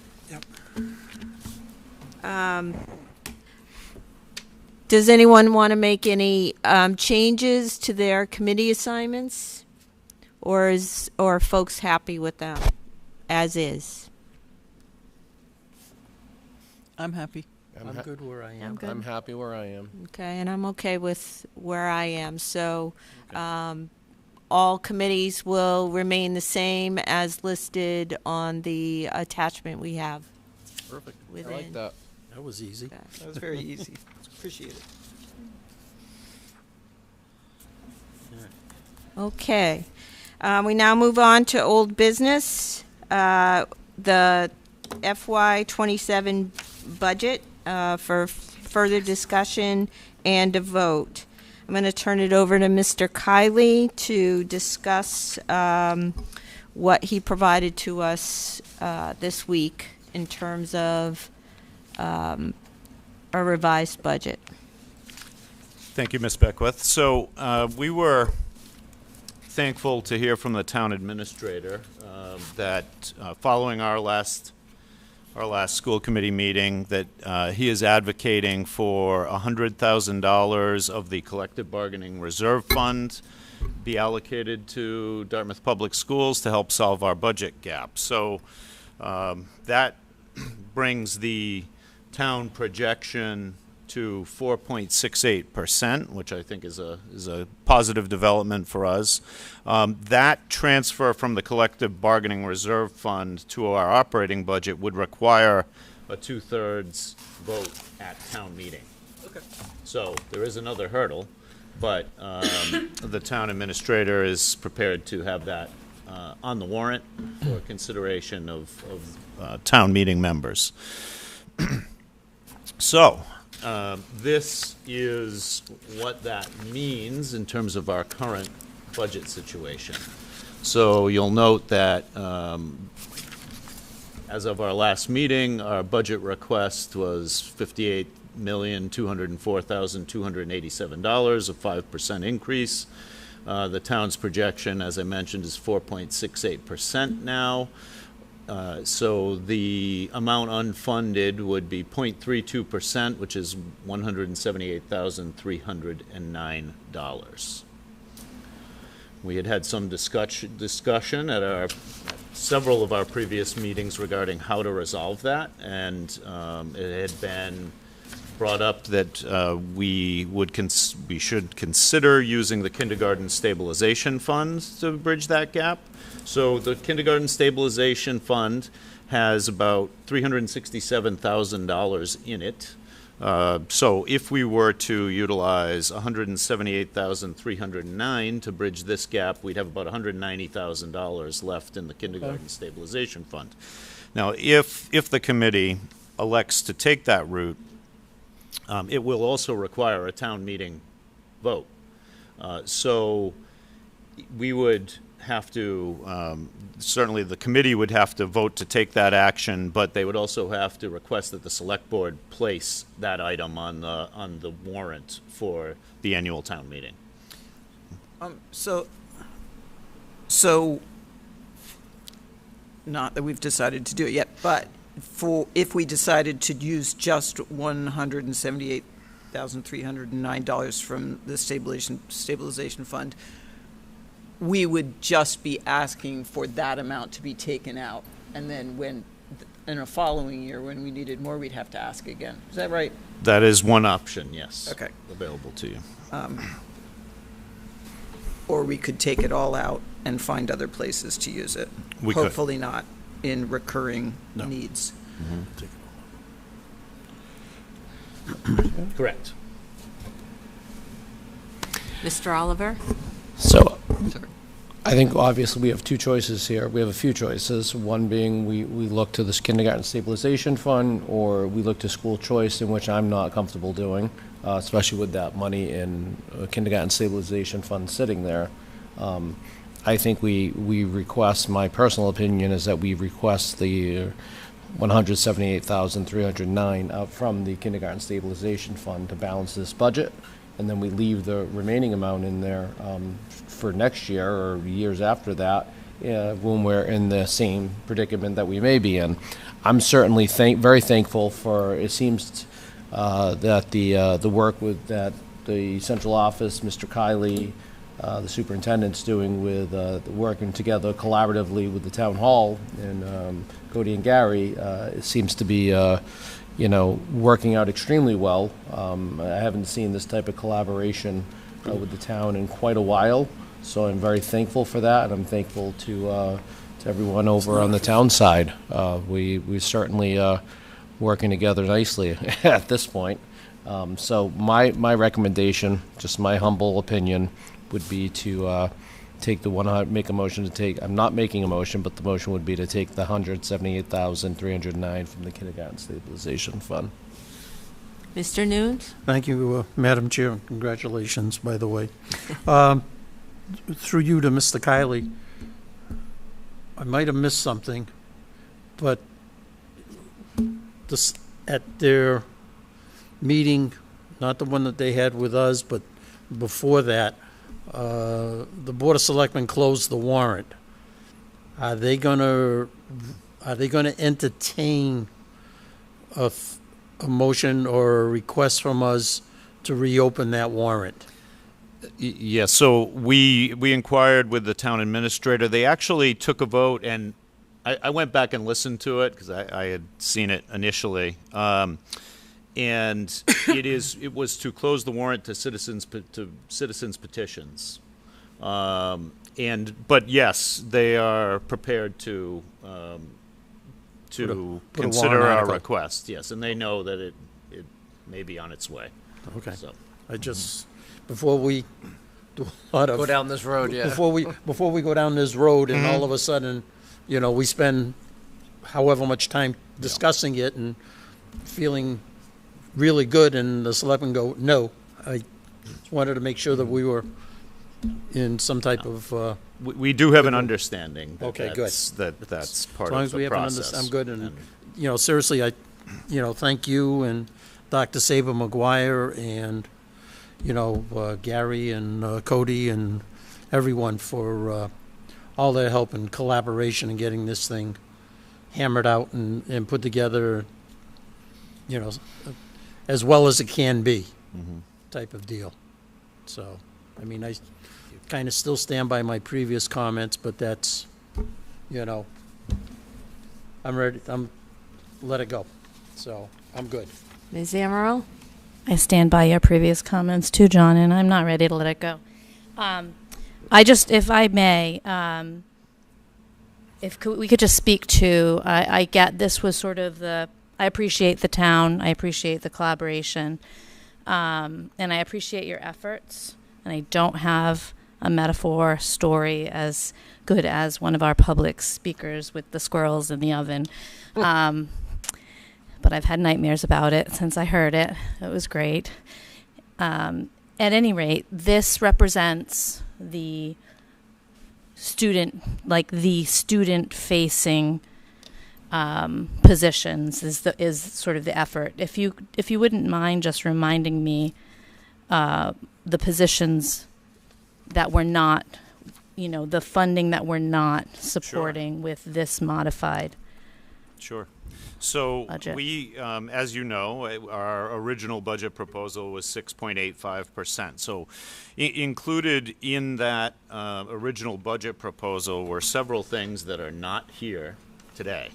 N: Does anyone want to make any changes to their committee assignments? Or are folks happy with them as is?
A: I'm happy.
D: I'm good where I am.
G: I'm good.
F: I'm happy where I am.
N: Okay, and I'm okay with where I am. So all committees will remain the same as listed on the attachment we have.
O: Perfect.
N: Within.
F: I like that.
D: That was easy.
A: That was very easy. Appreciate it.
N: Okay. We now move on to old business. The FY27 budget for further discussion and a vote. I'm going to turn it over to Mr. Kiley to discuss what he provided to us this week in terms of a revised budget.
O: Thank you, Ms. Beckwith. So we were thankful to hear from the town administrator that following our last school committee meeting, that he is advocating for $100,000 of the collective bargaining reserve fund be allocated to Dartmouth Public Schools to help solve our budget gap. So that brings the town projection to 4.68%, which I think is a positive development for us. That transfer from the collective bargaining reserve fund to our operating budget would require a 2/3 vote at town meeting. Okay. So there is another hurdle, but the town administrator is prepared to have that on the warrant for consideration of town meeting members. So this is what that means in terms of our current budget situation. So you'll note that as of our last meeting, our budget request was $58,204,287, a 5% increase. The town's projection, as I mentioned, is 4.68% now. So the amount unfunded would be 0.32%, which is $178,309. We had some discussion at several of our previous meetings regarding how to resolve that, and it had been brought up that we should consider using the kindergarten stabilization fund to bridge that gap. So the kindergarten stabilization fund has about $367,000 in it. So if we were to utilize $178,309 to bridge this gap, we'd have about $190,000 left in the kindergarten stabilization fund. Now, if the committee elects to take that route, it will also require a town meeting vote. So we would have to, certainly the committee would have to vote to take that action, but they would also have to request that the select board place that item on the warrant for the annual town meeting.
A: So not that we've decided to do it yet, but if we decided to use just $178,309 from the stabilization fund, we would just be asking for that amount to be taken out, and then when in a following year when we needed more, we'd have to ask again. Is that right?
O: That is one option, yes.
A: Okay.
O: Available to you.
A: Or we could take it all out and find other places to use it.
O: We could.
A: Hopefully not in recurring needs.
O: Correct.
N: Mr. Oliver?
F: So, I think obviously we have two choices here. We have a few choices. One being we look to this kindergarten stabilization fund, or we look to school choice, in which I'm not comfortable doing, especially with that money in a kindergarten stabilization fund sitting there. I think we request, my personal opinion is that we request the $178,309 out from the kindergarten stabilization fund to balance this budget, and then we leave the remaining amount in there for next year or years after that when we're in the same predicament that we may be in. I'm certainly very thankful for, it seems that the work that the central office, Mr. Kiley, the superintendent's doing with working together collaboratively with the town hall and Cody and Gary, it seems to be working out extremely well. I haven't seen this type of collaboration with the town in quite a while, so I'm very thankful for that, and I'm thankful to everyone over on the town side. We certainly working together nicely at this point. So my recommendation, just my humble opinion, would be to take make a motion to take, I'm not making a motion, but the motion would be to take the $178,309 from the kindergarten stabilization fund.
N: Mr. Nunes?
D: Thank you, Madam Chair. Congratulations, by the way. Through you to Mr. Kiley, I might have missed something, but this, at their meeting, not the one that they had with us, but before that, the Board of Selectmen closed the warrant, are they gonna entertain a motion or a request from us to reopen that warrant?
O: Yes, so we inquired with the town administrator. They actually took a vote, and I went back and listened to it because I had seen it initially. And it was to close the warrant to citizens petitions. But yes, they are prepared to
D: Put a
O: consider
D: warrant
O: our
D: article.
O: request. Yes, and they know that it may be on its way.
D: Okay.
O: So.
D: I just, before we do a lot of.
F: Go down this road, yeah.
D: Before we go down this road and all of a sudden, we spend however much time discussing it and feeling really good and the selectmen go, no. I just wanted to make sure that we were in some type of.
O: We do have an understanding that
D: Okay, good.
O: that's part
D: As long
O: of
D: as
O: the
D: we have
O: process.
D: I'm good, and seriously, I thank you and Dr. Saber McGuire and Gary and Cody and everyone for all their help and collaboration in getting this thing hammered out and put together, as well as it can be, type of deal. So, I mean, I kind of still stand by my previous comments, but that's, I'm ready. Let it go. So I'm good.
N: Ms. Amaral?
G: I stand by your previous comments too, John, and I'm not ready to let it go. If I may, we could just speak to, I get this was sort of I appreciate the town, I appreciate the collaboration, and I appreciate your efforts, and I don't have a metaphor story as good as one of our public speakers with the squirrels in the oven. But I've had nightmares about it since I heard it. It was great. At any rate, this represents the student-facing positions is sort of the effort. If you wouldn't mind just reminding me the positions that we're not, the funding that we're not supporting with this modified.
O: Sure. So
G: budget.
O: we, as you know, our original budget proposal was 6.85%. So included in that original budget proposal were several things that are not here today.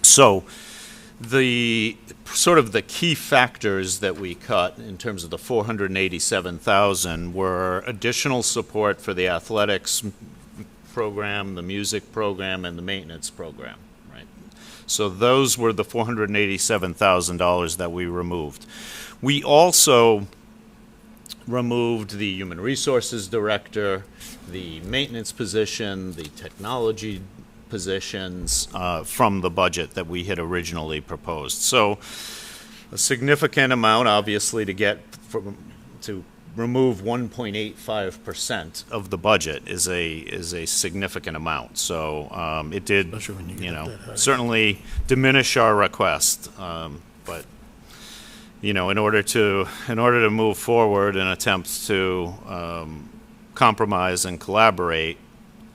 O: So the sort of the key factors that we cut in terms of the 487,000 were additional support for the athletics program, the music program, and the maintenance program. So those were the $487,000 that we removed. We also removed the human resources director, the maintenance position, the technology positions from the budget that we had originally proposed. So a significant amount, obviously, to remove 1.85% of the budget is a significant amount. So it did, certainly diminish our request. But in order to move forward and attempt to compromise and collaborate,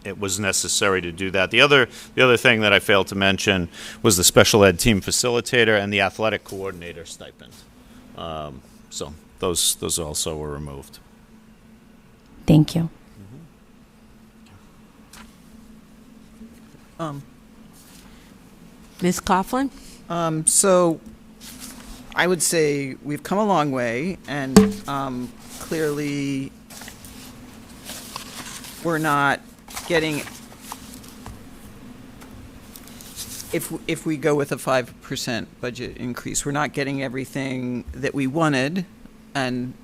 O: it was necessary to do that. The other thing that I failed to mention was the special ed team facilitator and the athletic coordinator stipend. So those also were removed.
G: Thank you.
N: Ms. Coughlin?
A: So I would say we've come a long way, and clearly we're not getting, if we go with a 5% budget increase, we're not getting everything that we wanted, and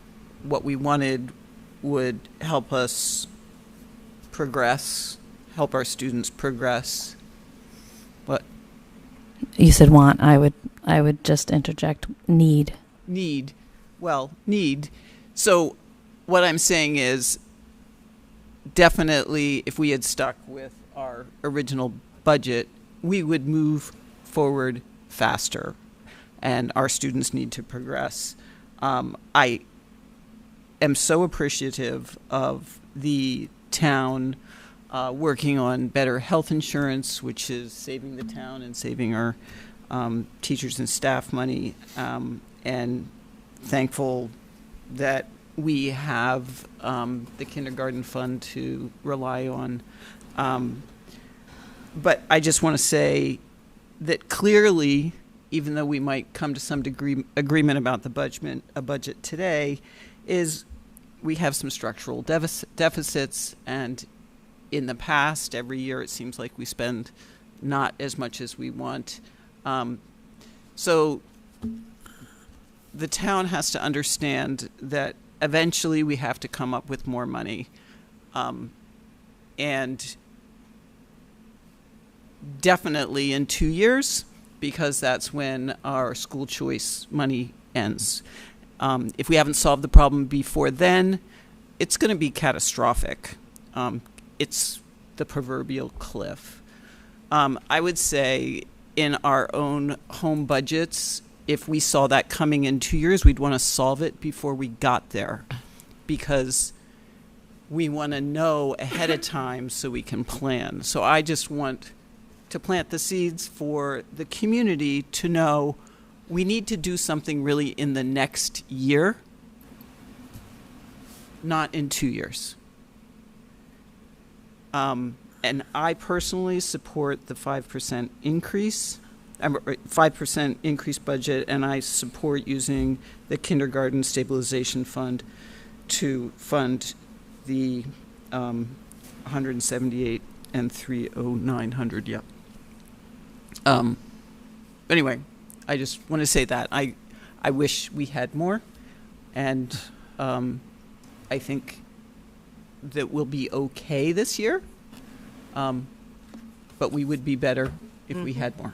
A: what we wanted would help us progress, help our students progress. What?
G: You said want. I would just interject need.
A: Need. Well, need. So what I'm saying is definitely if we had stuck with our original budget, we would move forward faster, and our students need to progress. am so appreciative of the town working on better health insurance, which is saving the town and saving our teachers and staff money, and thankful that we have the kindergarten fund to rely on. But I just want to say that clearly, even though we might come to some degree agreement about the budget today, is we have some structural deficits, and in the past, every year it seems like we spend not as much as we want. So the town has to understand that eventually we have to come up with more money. And definitely in 2 years, because that's when our school choice money ends. If we haven't solved the problem before then, it's going to be catastrophic. It's the proverbial cliff. I would say in our own home budgets, if we saw that coming in 2 years, we'd want to solve it before we got there, because we want to know ahead of time so we can plan. So I just want to plant the seeds for the community to know we need to do something really in the next year, not in 2 years. And I personally support the 5% increase, 5% increase budget, and I support using the kindergarten stabilization fund to fund the 178 and 30900. Yep. Anyway, I just want to say that I wish we had more, and I think that we'll be okay this year, but we would be better if we had more.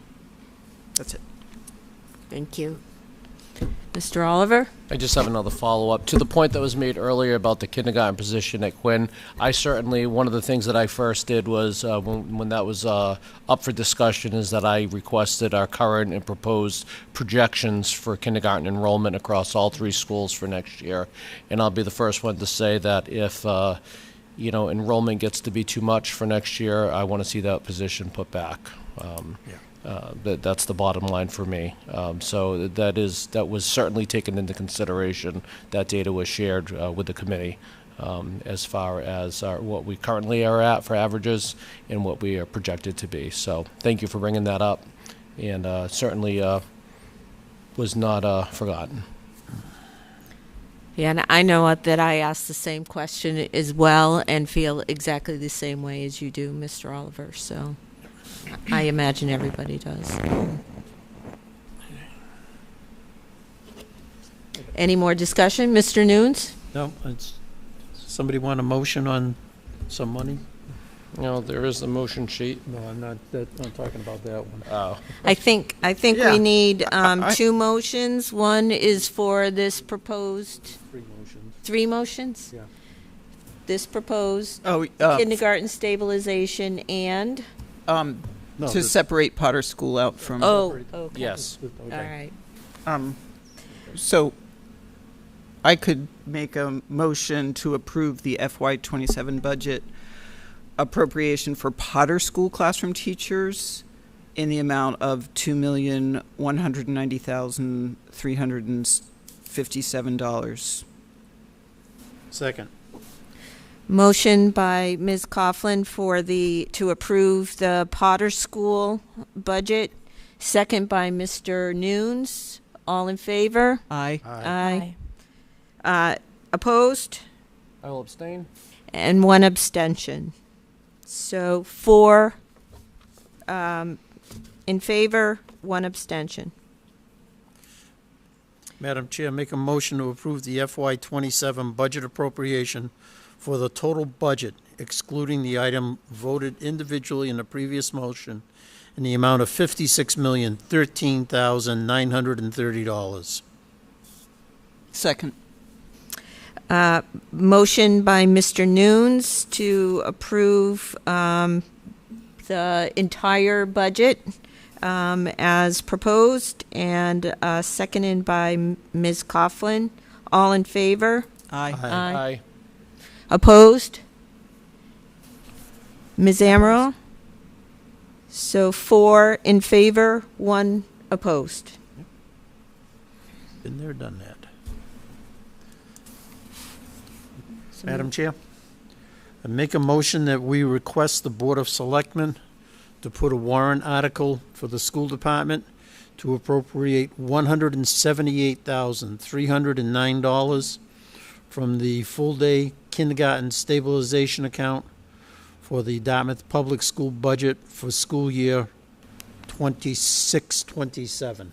A: That's it.
N: Thank you. Mr. Oliver?
F: I just have another follow-up. To the point that was made earlier about the kindergarten position at Quinn, I certainly, one of the things that I first did was, when that was up for discussion, is that I requested our current and proposed projections for kindergarten enrollment across all 3 schools for next year. And I'll be the first one to say that if, enrollment gets to be too much for next year, I want to see that position put back. That's the bottom line for me. So that was certainly taken into consideration. That data was shared with the committee as far as what we currently are at for averages and what we are projected to be. So thank you for bringing that up, and certainly was not forgotten.
N: Yeah, and I know that I asked the same question as well and feel exactly the same way as you do, Mr. Oliver. So I imagine everybody does. Any more discussion? Mr. Nunes?
D: No, somebody want a motion on some money?
F: No, there is the motion sheet.
D: No, I'm not talking about that one.
F: Oh.
N: I think
A: Yeah.
N: we need 2 motions. One is for this proposed...
D: 3 motions.
N: 3 motions?
D: Yeah.
N: This proposed kindergarten stabilization and...
D: No,
A: to separate Potter School out from...
N: Oh, okay.
F: Yes.
N: All right.
A: So I could make a motion to approve the FY27 budget appropriation for Potter School classroom teachers in the amount of $2,190,357.
D: Second.
N: Motion by Ms. Coughlin to approve the Potter School budget. Second by Mr. Nunes. All in favor?
A: Aye.
N: Aye. Opposed?
F: I will abstain.
N: And 1 abstention. So 4 in favor, 1 abstention.
D: Madam Chair, make a motion to approve the FY27 budget appropriation for the total budget, excluding the item voted individually in the previous motion, in the amount of $56,013,930.
A: Second.
N: Motion by Mr. Nunes to approve the entire budget as proposed, and seconded by Ms. Coughlin. All in favor?
A: Aye.
N: Aye. Opposed? Ms. Amaral? So 4 in favor, 1 opposed.
D: Been there, done that. Madam Chair, I make a motion that we request the Board of Selectmen to put a warrant article for the school department to appropriate $178,309 from the full-day kindergarten stabilization account for the Dartmouth Public School budget for school year 26-27.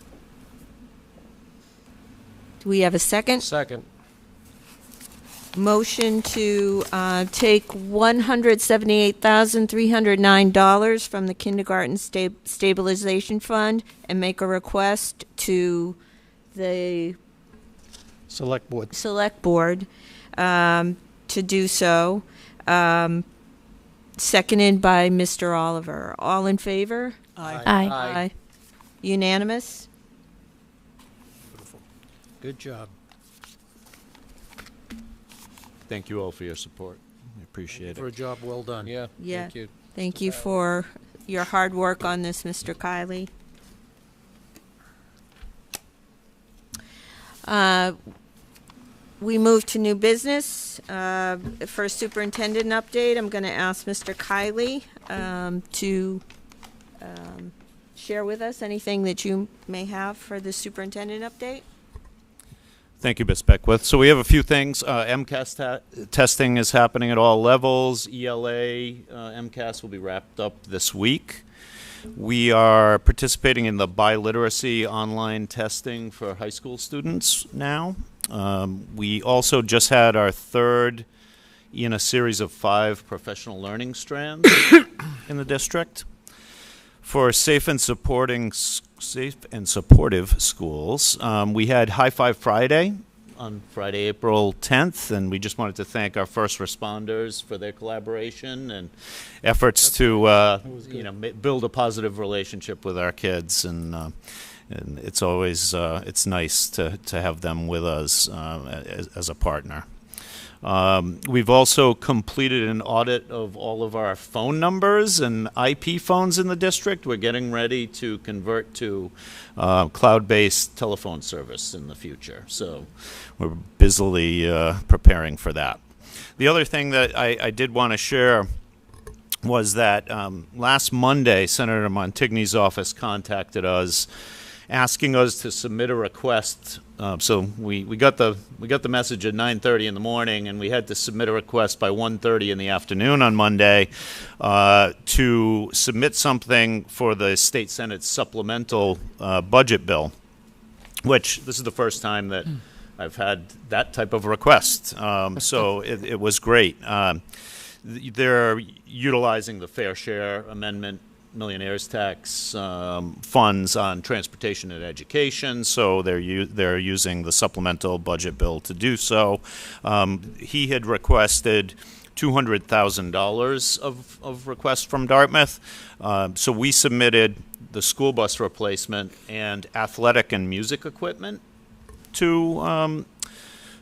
N: Do we have a second?
F: Second.
N: Motion to take $178,309 from the kindergarten stabilization fund and make a request to the
D: Select Board.
N: Select Board to do so. Seconded by Mr. Oliver. All in favor?
A: Aye.
G: Aye.
N: Aye. Unanimous?
D: Good job.
O: Thank you all for your support. I appreciate
D: For a
O: it.
D: job well done.
F: Yeah.
N: Yeah.
F: Thank you.
N: Thank you for your hard work on this, Mr. Kiley. We move to new business. For a superintendent update, I'm going to ask Mr. Kiley to share with us anything that you may have for the superintendent update.
O: Thank you, Ms. Beckwith. So we have a few things. MCAS testing is happening at all levels. ELA MCAS will be wrapped up this week. We are participating in the biliteracy online testing for high school students now. We also just had our third in a series of 5 professional learning strands in the district. For safe and supportive schools, we had High Five Friday on Friday, April 10th, and we just wanted to thank our first responders for their collaboration and efforts to build a positive relationship with our kids, and it's always it's nice to have them with us as a partner. We've also completed an audit of all of our phone numbers and IP phones in the district. We're getting ready to convert to cloud-based telephone service in the future. So we're busily preparing for that. The other thing that I did want to share was that last Monday, Senator Montigny's office contacted us asking us to submit a request. So we got the message at 9:30 in the morning, and we had to submit a request by 1:30 in the afternoon on Monday to submit something for the State Senate's supplemental budget bill, which this is the first time that I've had that type of request. So it was great. They're utilizing the Fair Share Amendment millionaires tax funds on transportation and education, so they're using the supplemental budget bill to do so. He had requested $200,000 of requests from Dartmouth, so we submitted the school bus replacement and athletic and music equipment to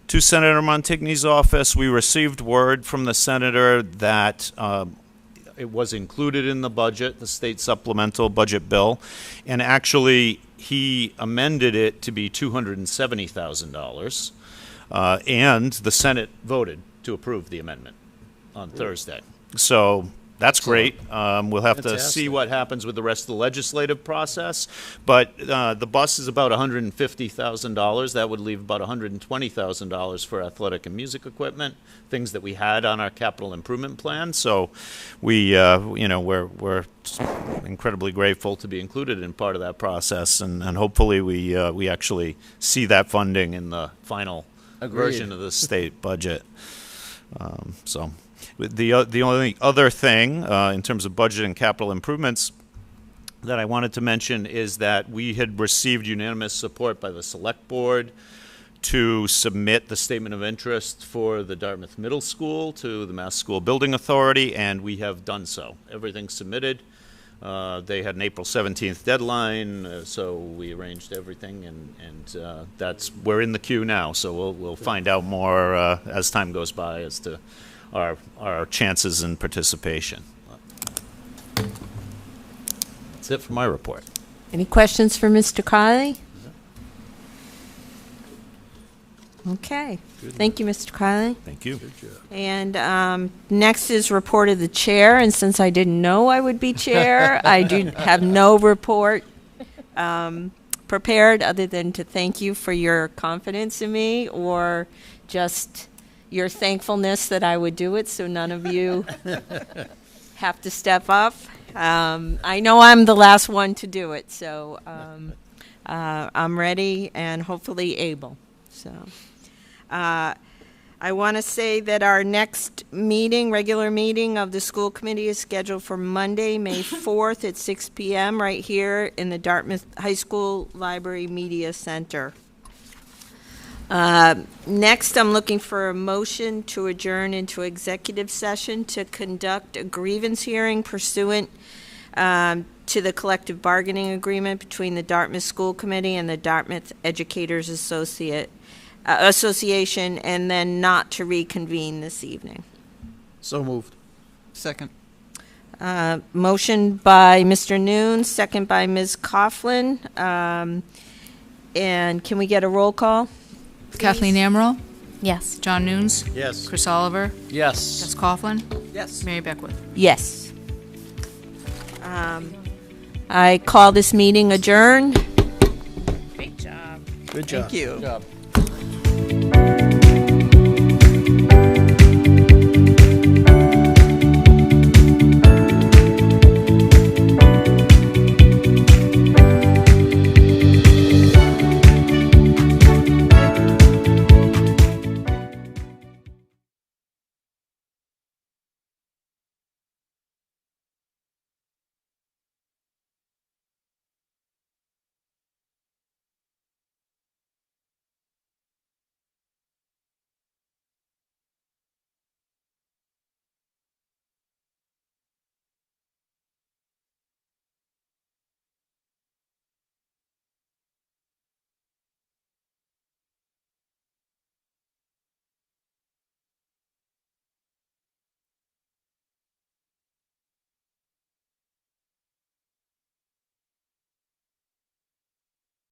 O: Senator Montigny's office. We received word from the senator that it was included in the budget, the state supplemental budget bill, and actually he amended it to be $270,000, and the Senate voted to approve the amendment on Thursday. So that's great. We'll have to see what happens with the rest of the legislative process, but the bus is about $150,000. That would leave about $120,000 for athletic and music equipment, things that we had on our capital improvement plan. So we're incredibly grateful to be included in part of that process, and hopefully we actually see that funding in the final version of the state budget. So the only other thing in terms of budget and capital improvements that I wanted to mention is that we had received unanimous support by the Select Board to submit the statement of interest for the Dartmouth Middle School to the Mass School Building Authority, and we have done so. Everything's submitted. They had an April 17th deadline, so we arranged everything, and we're in the queue now. So we'll find out more as time goes by as to our chances in participation. That's it for my report.
N: Any questions for Mr. Kiley? Okay. Thank you, Mr. Kiley.
O: Thank you.
N: And next is report of the chair. And since I didn't know I would be chair, I do have no report prepared other than to thank you for your confidence in me, or just your thankfulness that I would do it, so none of you have to step up. I know I'm the last one to do it, so I'm ready and hopefully able. So I want to say that our next meeting, regular meeting of the school committee, is scheduled for Monday, May 4th at 6 p.m. right here in the Dartmouth High School Library Media Center. Next, I'm looking for a motion to adjourn into executive session to conduct a grievance hearing pursuant to the collective bargaining agreement between the Dartmouth School Committee and the Dartmouth Educators Association, and then not to reconvene this evening.
D: So moved.
A: Second.
N: Motion by Mr. Noon, second by Ms. Coughlin. And can we get a roll call?
B: Kathleen Amaral?
G: Yes.
B: John Nunes?
D: Yes.
B: Chris Oliver?
F: Yes.
B: Jess Coughlin?
A: Yes.
B: Mary Beckwith?
N: Yes. I call this meeting adjourned.
B: Great job.
D: Good job.
A: Thank you.
F: Good job.